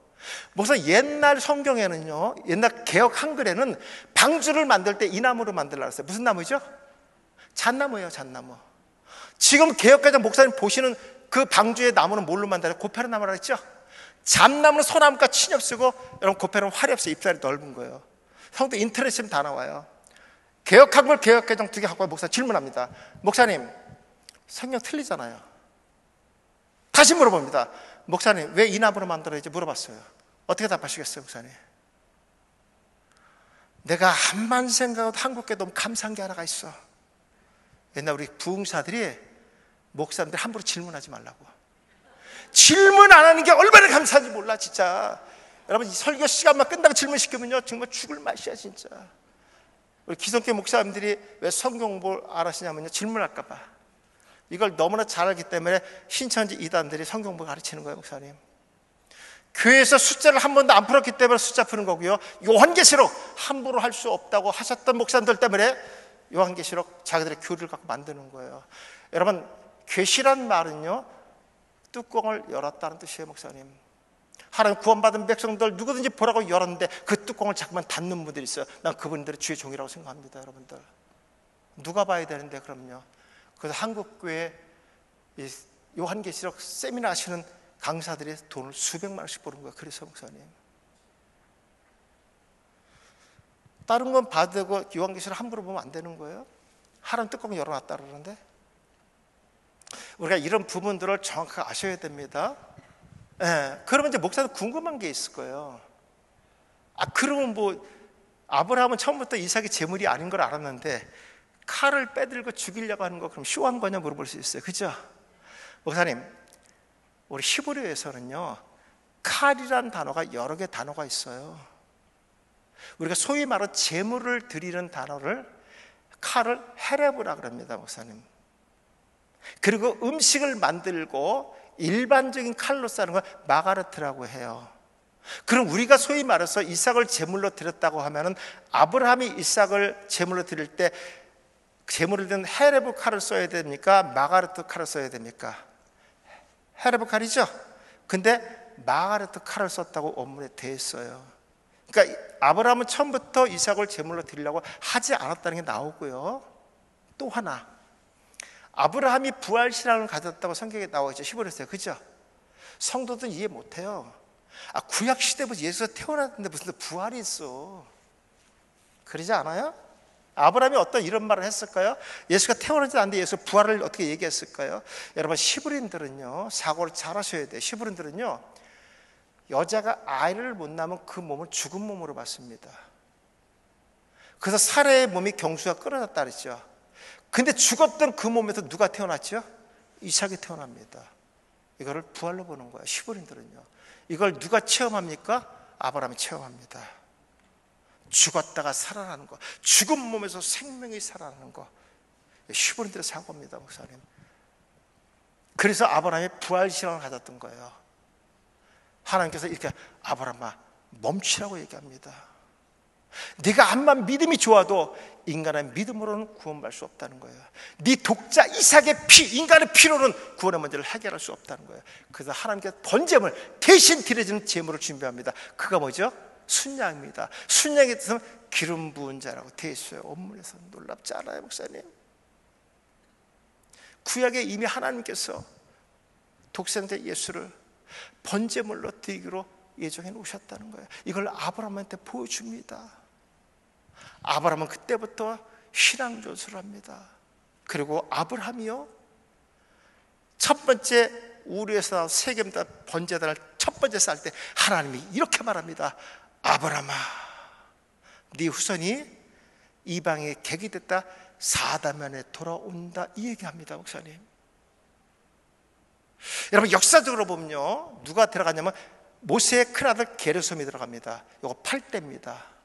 목사님, 옛날 성경에는요, 옛날 개역 한글에는 방주를 만들 때 이 나무로 만들라고 했어요. 무슨 나무죠? 잣나무예요, 잣나무. 지금 개역가장 목사님 보시는 그 방주의 나무는 뭘로 만들어요? 고페르 나무라고 했죠? 잣나무는 소나무가 친엽 쓰고, 여러분 고페르는 활이 없어요. 잎살이 넓은 거예요. 성도 인터넷이면 다 나와요. 개역한글, 개역개정 두 개 갖고 목사님 질문합니다. 목사님, 성경 틀리잖아요. 다시 물어봅니다. 목사님, 왜 이 나무로 만들어야지? 물어봤어요. 어떻게 답하시겠어요, 목사님? 내가 한만 생각해도 한국께 너무 감사한 게 하나가 있어. 옛날 우리 부흥사들이 목사님들 함부로 질문하지 말라고. 질문 안 하는 게 얼마나 감사한지 몰라, 진짜. 여러분, 이 설교 시간만 끝나고 질문시키면요, 정말 죽을 맛이야, 진짜. 우리 기성교 목사님들이 왜 성경 공부를 안 하시냐면요, 질문할까봐. 이걸 너무나 잘 알기 때문에 신천지 이단들이 성경 공부 가르치는 거예요, 목사님. 교회에서 숫자를 한 번도 안 풀었기 때문에 숫자 푸는 거고요. 요한계시록 함부로 할 수 없다고 하셨던 목사님들 때문에 요한계시록 자기들의 교리를 갖고 만드는 거예요. 여러분, 계시란 말은요, 뚜껑을 열었다는 뜻이에요, 목사님. 하나님 구원받은 백성들 누구든지 보라고 열었는데 그 뚜껑을 자꾸만 닫는 분들이 있어요. 난 그분들의 주의 종이라고 생각합니다, 여러분들. 누가 봐야 되는데, 그럼요. 그래서 한국교회 요한계시록 세미나 하시는 강사들이 돈을 수백만 원씩 버는 거예요. 그래서 목사님, 다른 건 봐도 되고 요한계시록 함부로 보면 안 되는 거예요. 하나님 뚜껑 열어놨다 그러는데, 우리가 이런 부분들을 정확하게 아셔야 됩니다. 그러면 이제 목사님 궁금한 게 있을 거예요. 그러면 뭐 아브라함은 처음부터 이삭이 제물이 아닌 걸 알았는데 칼을 빼들고 죽이려고 하는 거 그럼 쇼한 거냐 물어볼 수 있어요. 그죠? 목사님, 우리 히브리어에서는요, 칼이란 단어가 여러 개 단어가 있어요. 우리가 소위 말하는 제물을 드리는 단어를, 칼을 헤레브라 그럽니다, 목사님. 그리고 음식을 만들고 일반적인 칼로 싸는 걸 마가르트라고 해요. 그럼 우리가 소위 말해서 이삭을 제물로 드렸다고 하면은 아브라함이 이삭을 제물로 드릴 때 제물을 드는 헤레브 칼을 써야 됩니까? 마가르트 칼을 써야 됩니까? 헤레브 칼이죠. 근데 마가르트 칼을 썼다고 원문에 돼 있어요. 그러니까 아브라함은 처음부터 이삭을 제물로 드리려고 하지 않았다는 게 나오고요. 또 하나, 아브라함이 부활 신앙을 가졌다고 성경에 나와 있죠. 히브리서에. 그죠? 성도들은 이해 못해요. 구약 시대부터 예수가 태어났는데 무슨 부활이 있어? 그러지 않아요? 아브라함이 어떤 이런 말을 했을까요? 예수가 태어나지 않는데 예수 부활을 어떻게 얘기했을까요? 여러분, 히브리인들은요, 사고를 잘 하셔야 돼요. 히브리인들은요, 여자가 아이를 못 낳으면 그 몸을 죽은 몸으로 봤습니다. 그래서 사례의 몸이 경수가 끌어졌다 그랬죠. 근데 죽었던 그 몸에서 누가 태어났죠? 이삭이 태어납니다. 이거를 부활로 보는 거예요, 히브리인들은요. 이걸 누가 체험합니까? 아브라함이 체험합니다. 죽었다가 살아나는 거, 죽은 몸에서 생명이 살아나는 거, 히브리인들의 사고입니다, 목사님. 그래서 아브라함이 부활 신앙을 가졌던 거예요. 하나님께서 이렇게 아브라함아 멈추라고 얘기합니다. 네가 암만 믿음이 좋아도 인간의 믿음으로는 구원받을 수 없다는 거예요. 네 독자 이삭의 피, 인간의 피로는 구원의 문제를 해결할 수 없다는 거예요. 그래서 하나님께서 번제물 대신 드려지는 제물을 준비합니다. 그가 뭐죠? 순양입니다. 순양의 뜻은 기름 부은 자라고 되어 있어요. 원문에서. 놀랍지 않아요, 목사님? 구약에 이미 하나님께서 독생자 예수를 번제물로 드리기로 예정해 놓으셨다는 거예요. 이걸 아브라함한테 보여줍니다. 아브라함은 그때부터 신앙조사를 합니다. 그리고 아브라함이요, 첫 번째 우르에서 나온 세겜다 번제단을 첫 번째 쌓을 때 하나님이 이렇게 말합니다. 아브라함아, 네 후손이 이방에 객이 됐다 사다면에 돌아온다, 이 얘기합니다, 목사님. 여러분, 역사적으로 보면요, 누가 들어가냐면 모세의 큰아들 게르솜이 들어갑니다. 요거 8대입니다.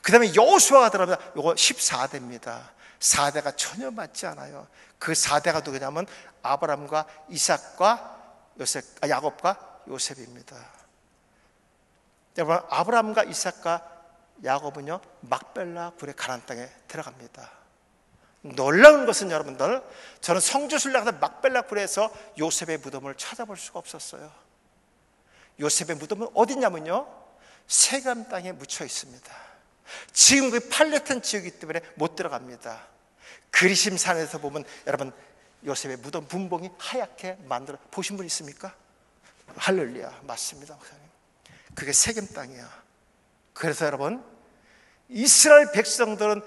그 다음에 여호수아가 들어갑니다. 요거 14대입니다. 4대가 전혀 맞지 않아요. 그 4대가 누구냐면 아브라함과 이삭과 야곱과 요셉입니다. 여러분, 아브라함과 이삭과 야곱은요, 막벨라 굴의 가나안 땅에 들어갑니다. 놀라운 것은 여러분들, 저는 성지순례 가서 막벨라 굴에서 요셉의 무덤을 찾아볼 수가 없었어요. 요셉의 무덤은 어디냐면요, 세겜 땅에 묻혀 있습니다. 지금 그 팔레탄 지역이기 때문에 못 들어갑니다. 그리심산에서 보면 여러분, 요셉의 무덤 분봉이 하얗게 만들어 보신 분 있습니까? 할렐루야, 맞습니다, 목사님. 그게 세겜 땅이야. 그래서 여러분, 이스라엘 백성들은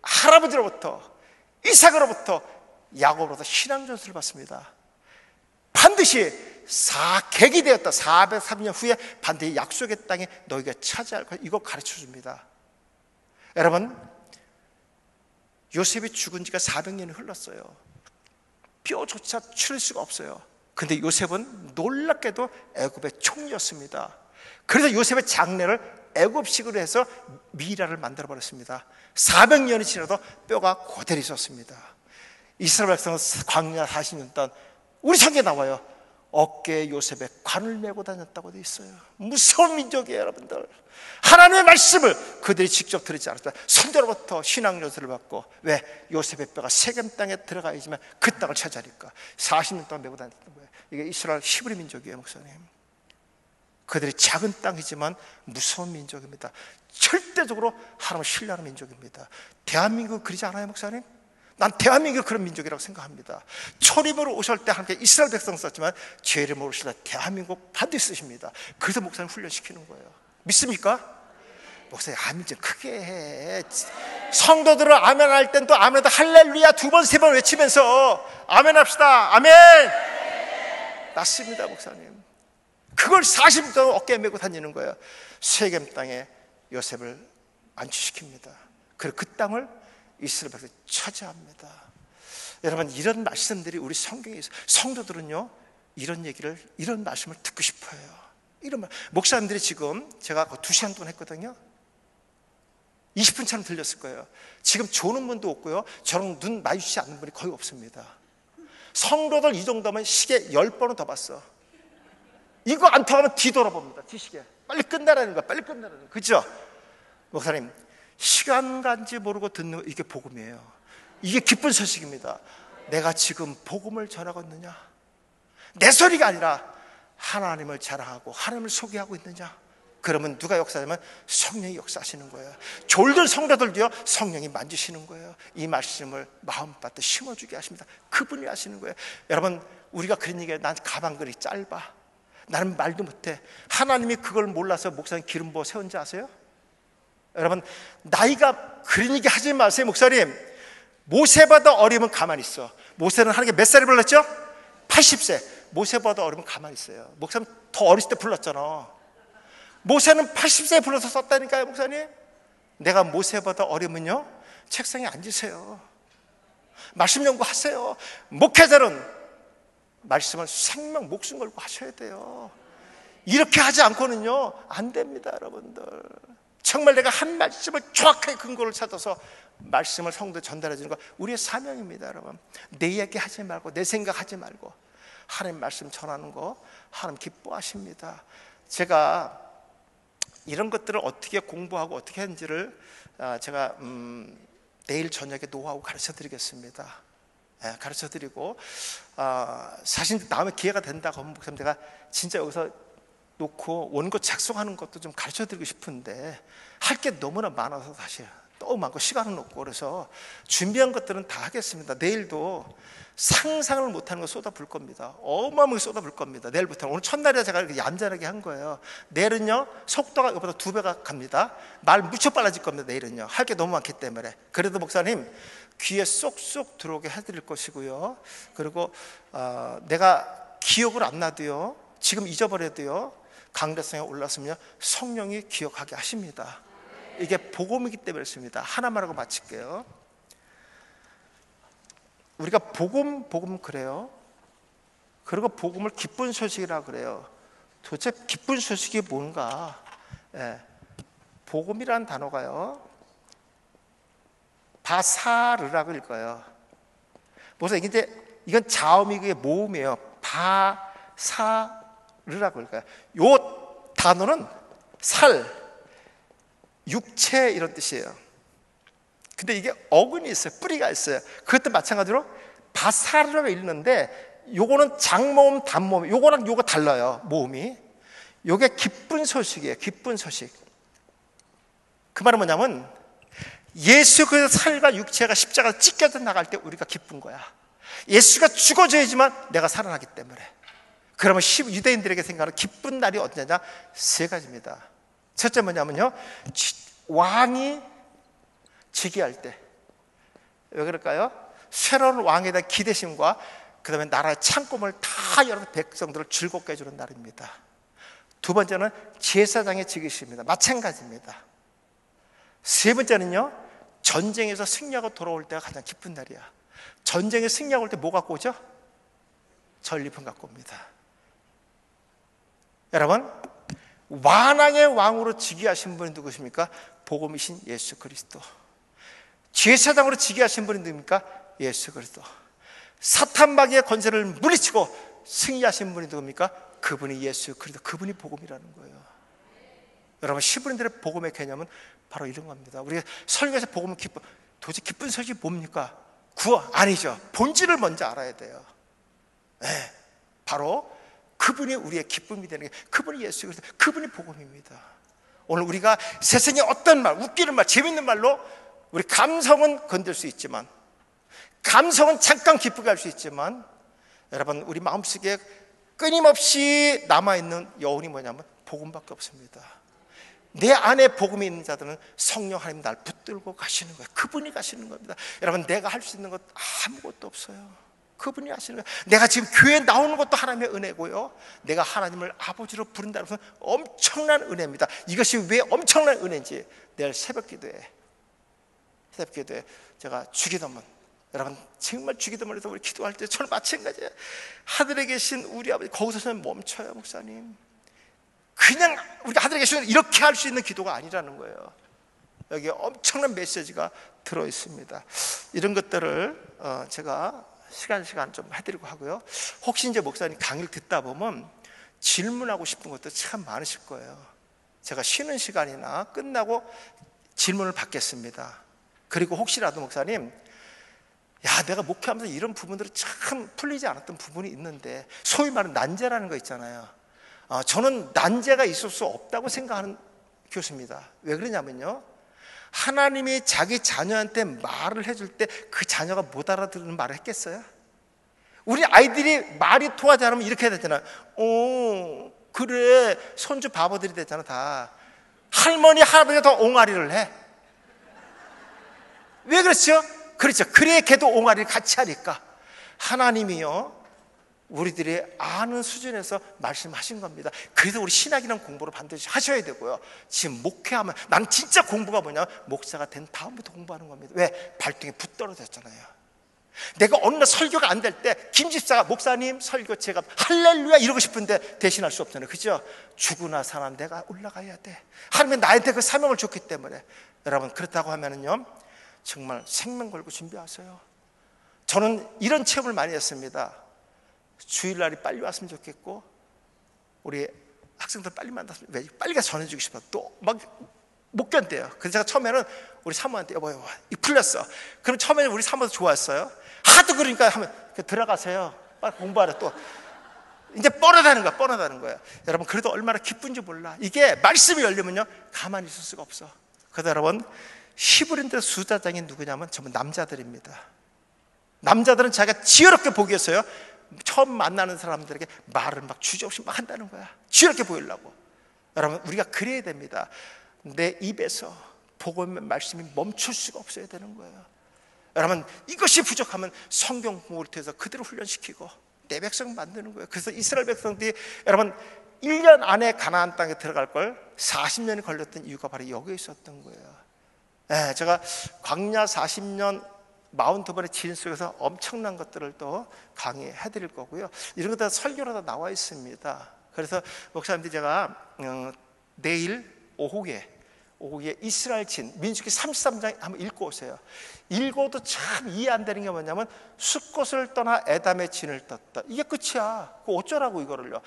할아버지로부터, 이삭으로부터, 야곱으로부터 신앙전수를 받습니다. 반드시 객이 되었다, 403년 후에 반드시 약속의 땅에 너희가 차지할 거야, 이거 가르쳐 줍니다. 여러분, 요셉이 죽은 지가 400년이 흘렀어요. 뼈조차 추릴 수가 없어요. 근데 요셉은 놀랍게도 애굽의 총리였습니다. 그래서 요셉의 장례를 애굽식으로 해서 미라를 만들어 버렸습니다. 400년이 지나도 뼈가 그대로 있었습니다. 이스라엘 백성은 광야 40년 동안, 우리 성경에 나와요, 어깨에 요셉의 관을 메고 다녔다고 되어 있어요. 무서운 민족이에요, 여러분들. 하나님의 말씀을 그들이 직접 들었지 않았다. 선조로부터 신앙조사를 받고, 왜? 요셉의 뼈가 세겜 땅에 들어가야지만 그 땅을 차지하니까 40년 동안 메고 다녔던 거예요. 이게 이스라엘 히브리 민족이에요, 목사님. 그들이 작은 땅이지만 무서운 민족입니다. 절대적으로 하나님을 신뢰하는 민족입니다. 대한민국 그러지 않아요, 목사님? 난 대한민국 그런 민족이라고 생각합니다. 초림으로 오실 때 함께 이스라엘 백성 썼지만 죄를 모르실 때 대한민국 반드시 쓰십니다. 그래서 목사님 훈련시키는 거예요. 믿습니까? 목사님 아멘 좀 크게 해. 성도들은 아멘 할 땐 또 아멘에다 할렐루야 2번 3번 외치면서 아멘 합시다. 아멘. 맞습니다, 목사님. 그걸 40년 동안 어깨에 메고 다니는 거예요. 세겜 땅에 요셉을 안치시킵니다. 그리고 그 땅을 이스라엘 백성이 차지합니다. 여러분, 이런 말씀들이 우리 성경에 있어요. 성도들은요, 이런 얘기를, 이런 말씀을 듣고 싶어요. 이런 말. 목사님들이 지금 제가 2시간 동안 했거든요. 20분 차는 들렸을 거예요. 지금 조는 분도 없고요, 저랑 눈 마주치지 않는 분이 거의 없습니다. 성도들 이 정도면 시계 10번은 더 봤어. 이거 안 통하면 뒤돌아봅니다. 뒤시계. 빨리 끝나라는 거야. 빨리 끝나라는 거야. 그죠? 목사님, 시간 간지 모르고 듣는, 이게 복음이에요. 이게 기쁜 소식입니다. 내가 지금 복음을 전하고 있느냐? 내 소리가 아니라 하나님을 자랑하고 하나님을 소개하고 있느냐? 그러면 누가 역사하냐면 성령이 역사하시는 거예요. 졸던 성도들도요, 성령이 만지시는 거예요. 이 말씀을 마음밭에 심어주게 하십니다. 그분이 하시는 거예요. 여러분, 우리가 그런 얘기해요. 난 가방글이 짧아, 나는 말도 못해. 하나님이 그걸 몰라서 목사님 기름 부어 세운지 아세요? 여러분, 나이가 그런 얘기 하지 마세요, 목사님. 모세보다 어리면 가만히 있어. 모세는 하나님께 몇 살에 불렀죠? 80세. 모세보다 어리면 가만히 있어요. 목사님 더 어렸을 때 불렀잖아. 모세는 80세에 불러서 썼다니까요, 목사님. 내가 모세보다 어리면요, 책상에 앉으세요. 말씀 연구하세요. 목회자는 말씀을 생명 목숨 걸고 하셔야 돼요. 이렇게 하지 않고는요 안 됩니다, 여러분들. 정말 내가 한 말씀을 정확하게 근거를 찾아서 말씀을 성도에 전달해 주는 거 우리의 사명입니다, 여러분. 내 이야기 하지 말고, 내 생각하지 말고 하나님 말씀 전하는 거 하나님 기뻐하십니다. 제가 이런 것들을 어떻게 공부하고 어떻게 하는지를 제가 내일 저녁에 노하우 가르쳐 드리겠습니다. 가르쳐 드리고, 사실 다음에 기회가 된다고 하면 목사님 제가 진짜 여기서 놓고 원고 작성하는 것도 좀 가르쳐 드리고 싶은데 할 게 너무나 많아서 사실 너무 많고 시간은 없고, 그래서 준비한 것들은 다 하겠습니다. 내일도 상상을 못하는 거 쏟아부을 겁니다. 어마어마하게 쏟아부을 겁니다. 내일부터는. 오늘 첫날이라 제가 이렇게 얌전하게 한 거예요. 내일은요 속도가 이보다 2배가 갑니다. 말 무척 빨라질 겁니다. 내일은요 할 게 너무 많기 때문에. 그래도 목사님 귀에 쏙쏙 들어오게 해드릴 것이고요. 그리고 내가 기억을 안 나도요, 지금 잊어버려도요, 강대상에 올랐으면 성령이 기억하게 하십니다. 이게 복음이기 때문에 그렇습니다. 하나만 하고 마칠게요. 우리가 복음 그래요. 그리고 복음을 기쁜 소식이라 그래요. 도대체 기쁜 소식이 뭔가? 복음이라는 단어가요, 바사르라고 읽어요. 그래서 이건 자음이 모음이에요. 바사르라고 읽어요. 요 단어는 살, 육체 이런 뜻이에요. 근데 이게 어근이 있어요. 뿌리가 있어요. 그것도 마찬가지로 바사르라고 읽는데 요거는 장모음, 단모음, 요거랑 요거 달라요. 모음이. 요게 기쁜 소식이에요. 기쁜 소식. 그 말은 뭐냐면 예수 그 살과 육체가 십자가에 찢겨져 나갈 때 우리가 기쁜 거야. 예수가 죽어져야지만 내가 살아나기 때문에. 그러면 유대인들에게 생각하는 기쁜 날이 어디냐? 3가지입니다. 첫째 뭐냐면요, 왕이 즉위할 때. 왜 그럴까요? 새로운 왕에 대한 기대심과 그 다음에 나라의 창고문을 다 열어서 백성들을 즐겁게 해주는 날입니다. 두 번째는 제사장의 즉위식입니다. 마찬가지입니다. 세 번째는요, 전쟁에서 승리하고 돌아올 때가 가장 기쁜 날이야. 전쟁에 승리하고 올 때 뭐 갖고 오죠? 전리품 갖고 옵니다. 여러분, 만왕의 왕으로 즉위하신 분이 누구십니까? 복음이신 예수 그리스도. 제사장으로 즉위하신 분이 누굽니까? 예수 그리스도. 사탄 마귀의 권세를 물리치고 승리하신 분이 누굽니까? 그분이 예수 그리스도. 그분이 복음이라는 거예요. 여러분, 시브린들의 복음의 개념은 바로 이런 겁니다. 우리가 설교에서 복음은 도대체 기쁜 소식이 뭡니까? 구원 아니죠. 본질을 먼저 알아야 돼요. 바로 그분이 우리의 기쁨이 되는 게, 그분이 예수 그리스도, 그분이 복음입니다. 오늘 우리가 세상에 어떤 말, 웃기는 말, 재밌는 말로 우리 감성은 건들 수 있지만, 감성은 잠깐 기쁘게 할 수 있지만, 여러분 우리 마음속에 끊임없이 남아있는 여운이 뭐냐면 복음밖에 없습니다. 내 안에 복음이 있는 자들은 성령 하나님 날 붙들고 가시는 거예요. 그분이 가시는 겁니다. 여러분, 내가 할 수 있는 것 아무것도 없어요. 그분이 하시는 거예요. 내가 지금 교회에 나오는 것도 하나님의 은혜고요, 내가 하나님을 아버지로 부른다는 것은 엄청난 은혜입니다. 이것이 왜 엄청난 은혜인지 내일 새벽 기도에 제가 주기도문, 여러분 정말 주기도문에서 우리 기도할 때 저는 마찬가지예요. 하늘에 계신 우리 아버지, 거기서 저는 멈춰요. 목사님, 그냥 우리가 하늘에 계시면 이렇게 할 수 있는 기도가 아니라는 거예요. 여기에 엄청난 메시지가 들어있습니다. 이런 것들을 제가 시간 좀 해드리고 하고요. 혹시 이제 목사님 강의를 듣다 보면 질문하고 싶은 것도 참 많으실 거예요. 제가 쉬는 시간이나 끝나고 질문을 받겠습니다. 그리고 혹시라도 목사님, 내가 목회하면서 이런 부분들이 참 풀리지 않았던 부분이 있는데, 소위 말하는 난제라는 거 있잖아요. 저는 난제가 있을 수 없다고 생각하는 교수입니다. 왜 그러냐면요, 하나님이 자기 자녀한테 말을 해줄 때 그 자녀가 못 알아듣는 말을 했겠어요? 우리 아이들이 말이 통하지 않으면 이렇게 해야 되잖아요. 그래, 손주 바보들이 됐잖아. 다 할머니 할아버지가 더 옹알이를 해. 왜 그렇죠? 그렇죠. 그래, 걔도 옹알이를 같이 하니까. 하나님이요, 우리들이 아는 수준에서 말씀하신 겁니다. 그래서 우리 신학이라는 공부를 반드시 하셔야 되고요. 지금 목회하면, 난 진짜 공부가 뭐냐, 목사가 된 다음부터 공부하는 겁니다. 왜? 발등에 붓 떨어졌잖아요. 내가 어느 날 설교가 안 될 때 김집사가 목사님 설교 제가 할렐루야 이러고 싶은데 대신할 수 없잖아요. 그죠? 죽으나 사나 내가 올라가야 돼. 하나님이 나한테 그 사명을 줬기 때문에. 여러분, 그렇다고 하면은요, 정말 생명 걸고 준비하세요. 저는 이런 체험을 많이 했습니다. 주일날이 빨리 왔으면 좋겠고, 우리 학생들 빨리 만났으면 왜 빨리 가서 전해주고 싶어. 또 막 못 견뎌요. 그래서 제가 처음에는 우리 사모한테 여보 이 풀렸어. 그럼 처음에는 우리 사모도 좋았어요. 하도 그러니까 하면 들어가세요. 빨리 공부하래. 또 이제 뻔하다는 거야. 여러분 그래도 얼마나 기쁜지 몰라. 이게 말씀이 열리면요 가만히 있을 수가 없어. 그래서 여러분 히브리인들 수자장이 누구냐면 전부 남자들입니다. 남자들은 자기가 지혜롭게 보기 위해서요 처음 만나는 사람들에게 말을 막 주저없이 막 한다는 거야. 지혜롭게 보이려고. 여러분 우리가 그래야 됩니다. 내 입에서 복음의 말씀이 멈출 수가 없어야 되는 거예요. 여러분 이것이 부족하면 성경 공부를 통해서 그대로 훈련시키고 내 백성 만드는 거예요. 그래서 이스라엘 백성들이 여러분 1년 안에 가나안 땅에 들어갈 걸 40년이 걸렸던 이유가 바로 여기에 있었던 거예요. 제가 광야 40년 42번의 지인 속에서 엄청난 것들을 또 강의해 드릴 거고요. 이런 것들 설교로 다 나와 있습니다. 그래서 목사님들이 제가 내일 오후에 이스라엘 진 민수기 33장 한번 읽고 오세요. 읽어도 참 이해 안 되는 게 뭐냐면 숫곳을 떠나 에담의 진을 떴다. 이게 끝이야. 그거 어쩌라고 이거를요.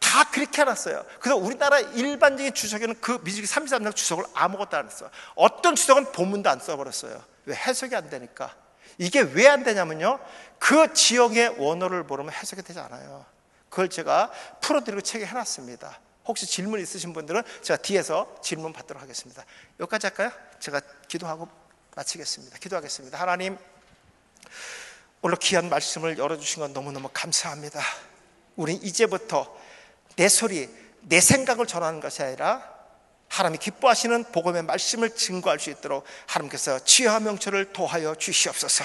다 그렇게 해놨어요. 그래서 우리나라 일반적인 주석에는 그 민수기 33장 주석을 아무것도 안 했어요. 어떤 주석은 본문도 안 써버렸어요. 왜? 해석이 안 되니까. 이게 왜 안 되냐면요 그 지역의 원어를 모르면 해석이 되지 않아요. 그걸 제가 풀어드리고 책에 해놨습니다. 혹시 질문 있으신 분들은 제가 뒤에서 질문 받도록 하겠습니다. 여기까지 할까요? 제가 기도하고 마치겠습니다. 기도하겠습니다. 하나님 오늘 귀한 말씀을 열어주신 건 너무너무 감사합니다. 우린 이제부터 내 소리, 내 생각을 전하는 것이 아니라 하나님이 기뻐하시는 복음의 말씀을 증거할 수 있도록 하나님께서 지혜와 명철을 도하여 주시옵소서.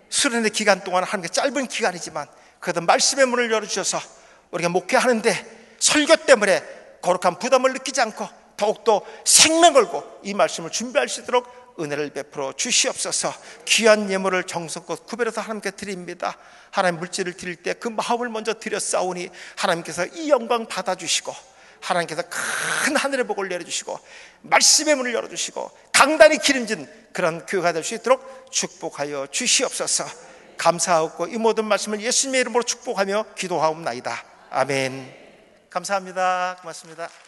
수련의 기간 동안 하나님께 짧은 기간이지만 그래도 말씀의 문을 열어주셔서 우리가 목회하는데 설교 때문에 거룩한 부담을 느끼지 않고 더욱더 생명 걸고 이 말씀을 준비할 수 있도록 은혜를 베풀어 주시옵소서. 귀한 예물을 정성껏 구별해서 하나님께 드립니다. 하나님 물질을 드릴 때 그 마음을 먼저 드렸사오니 하나님께서 이 영광 받아주시고 하나님께서 큰 하늘의 복을 내려주시고 말씀의 문을 열어주시고 강단이 기름진 그런 교회가 될 수 있도록 축복하여 주시옵소서. 감사하고 이 모든 말씀을 예수님의 이름으로 축복하며 기도하옵나이다. 아멘. 감사합니다. 고맙습니다.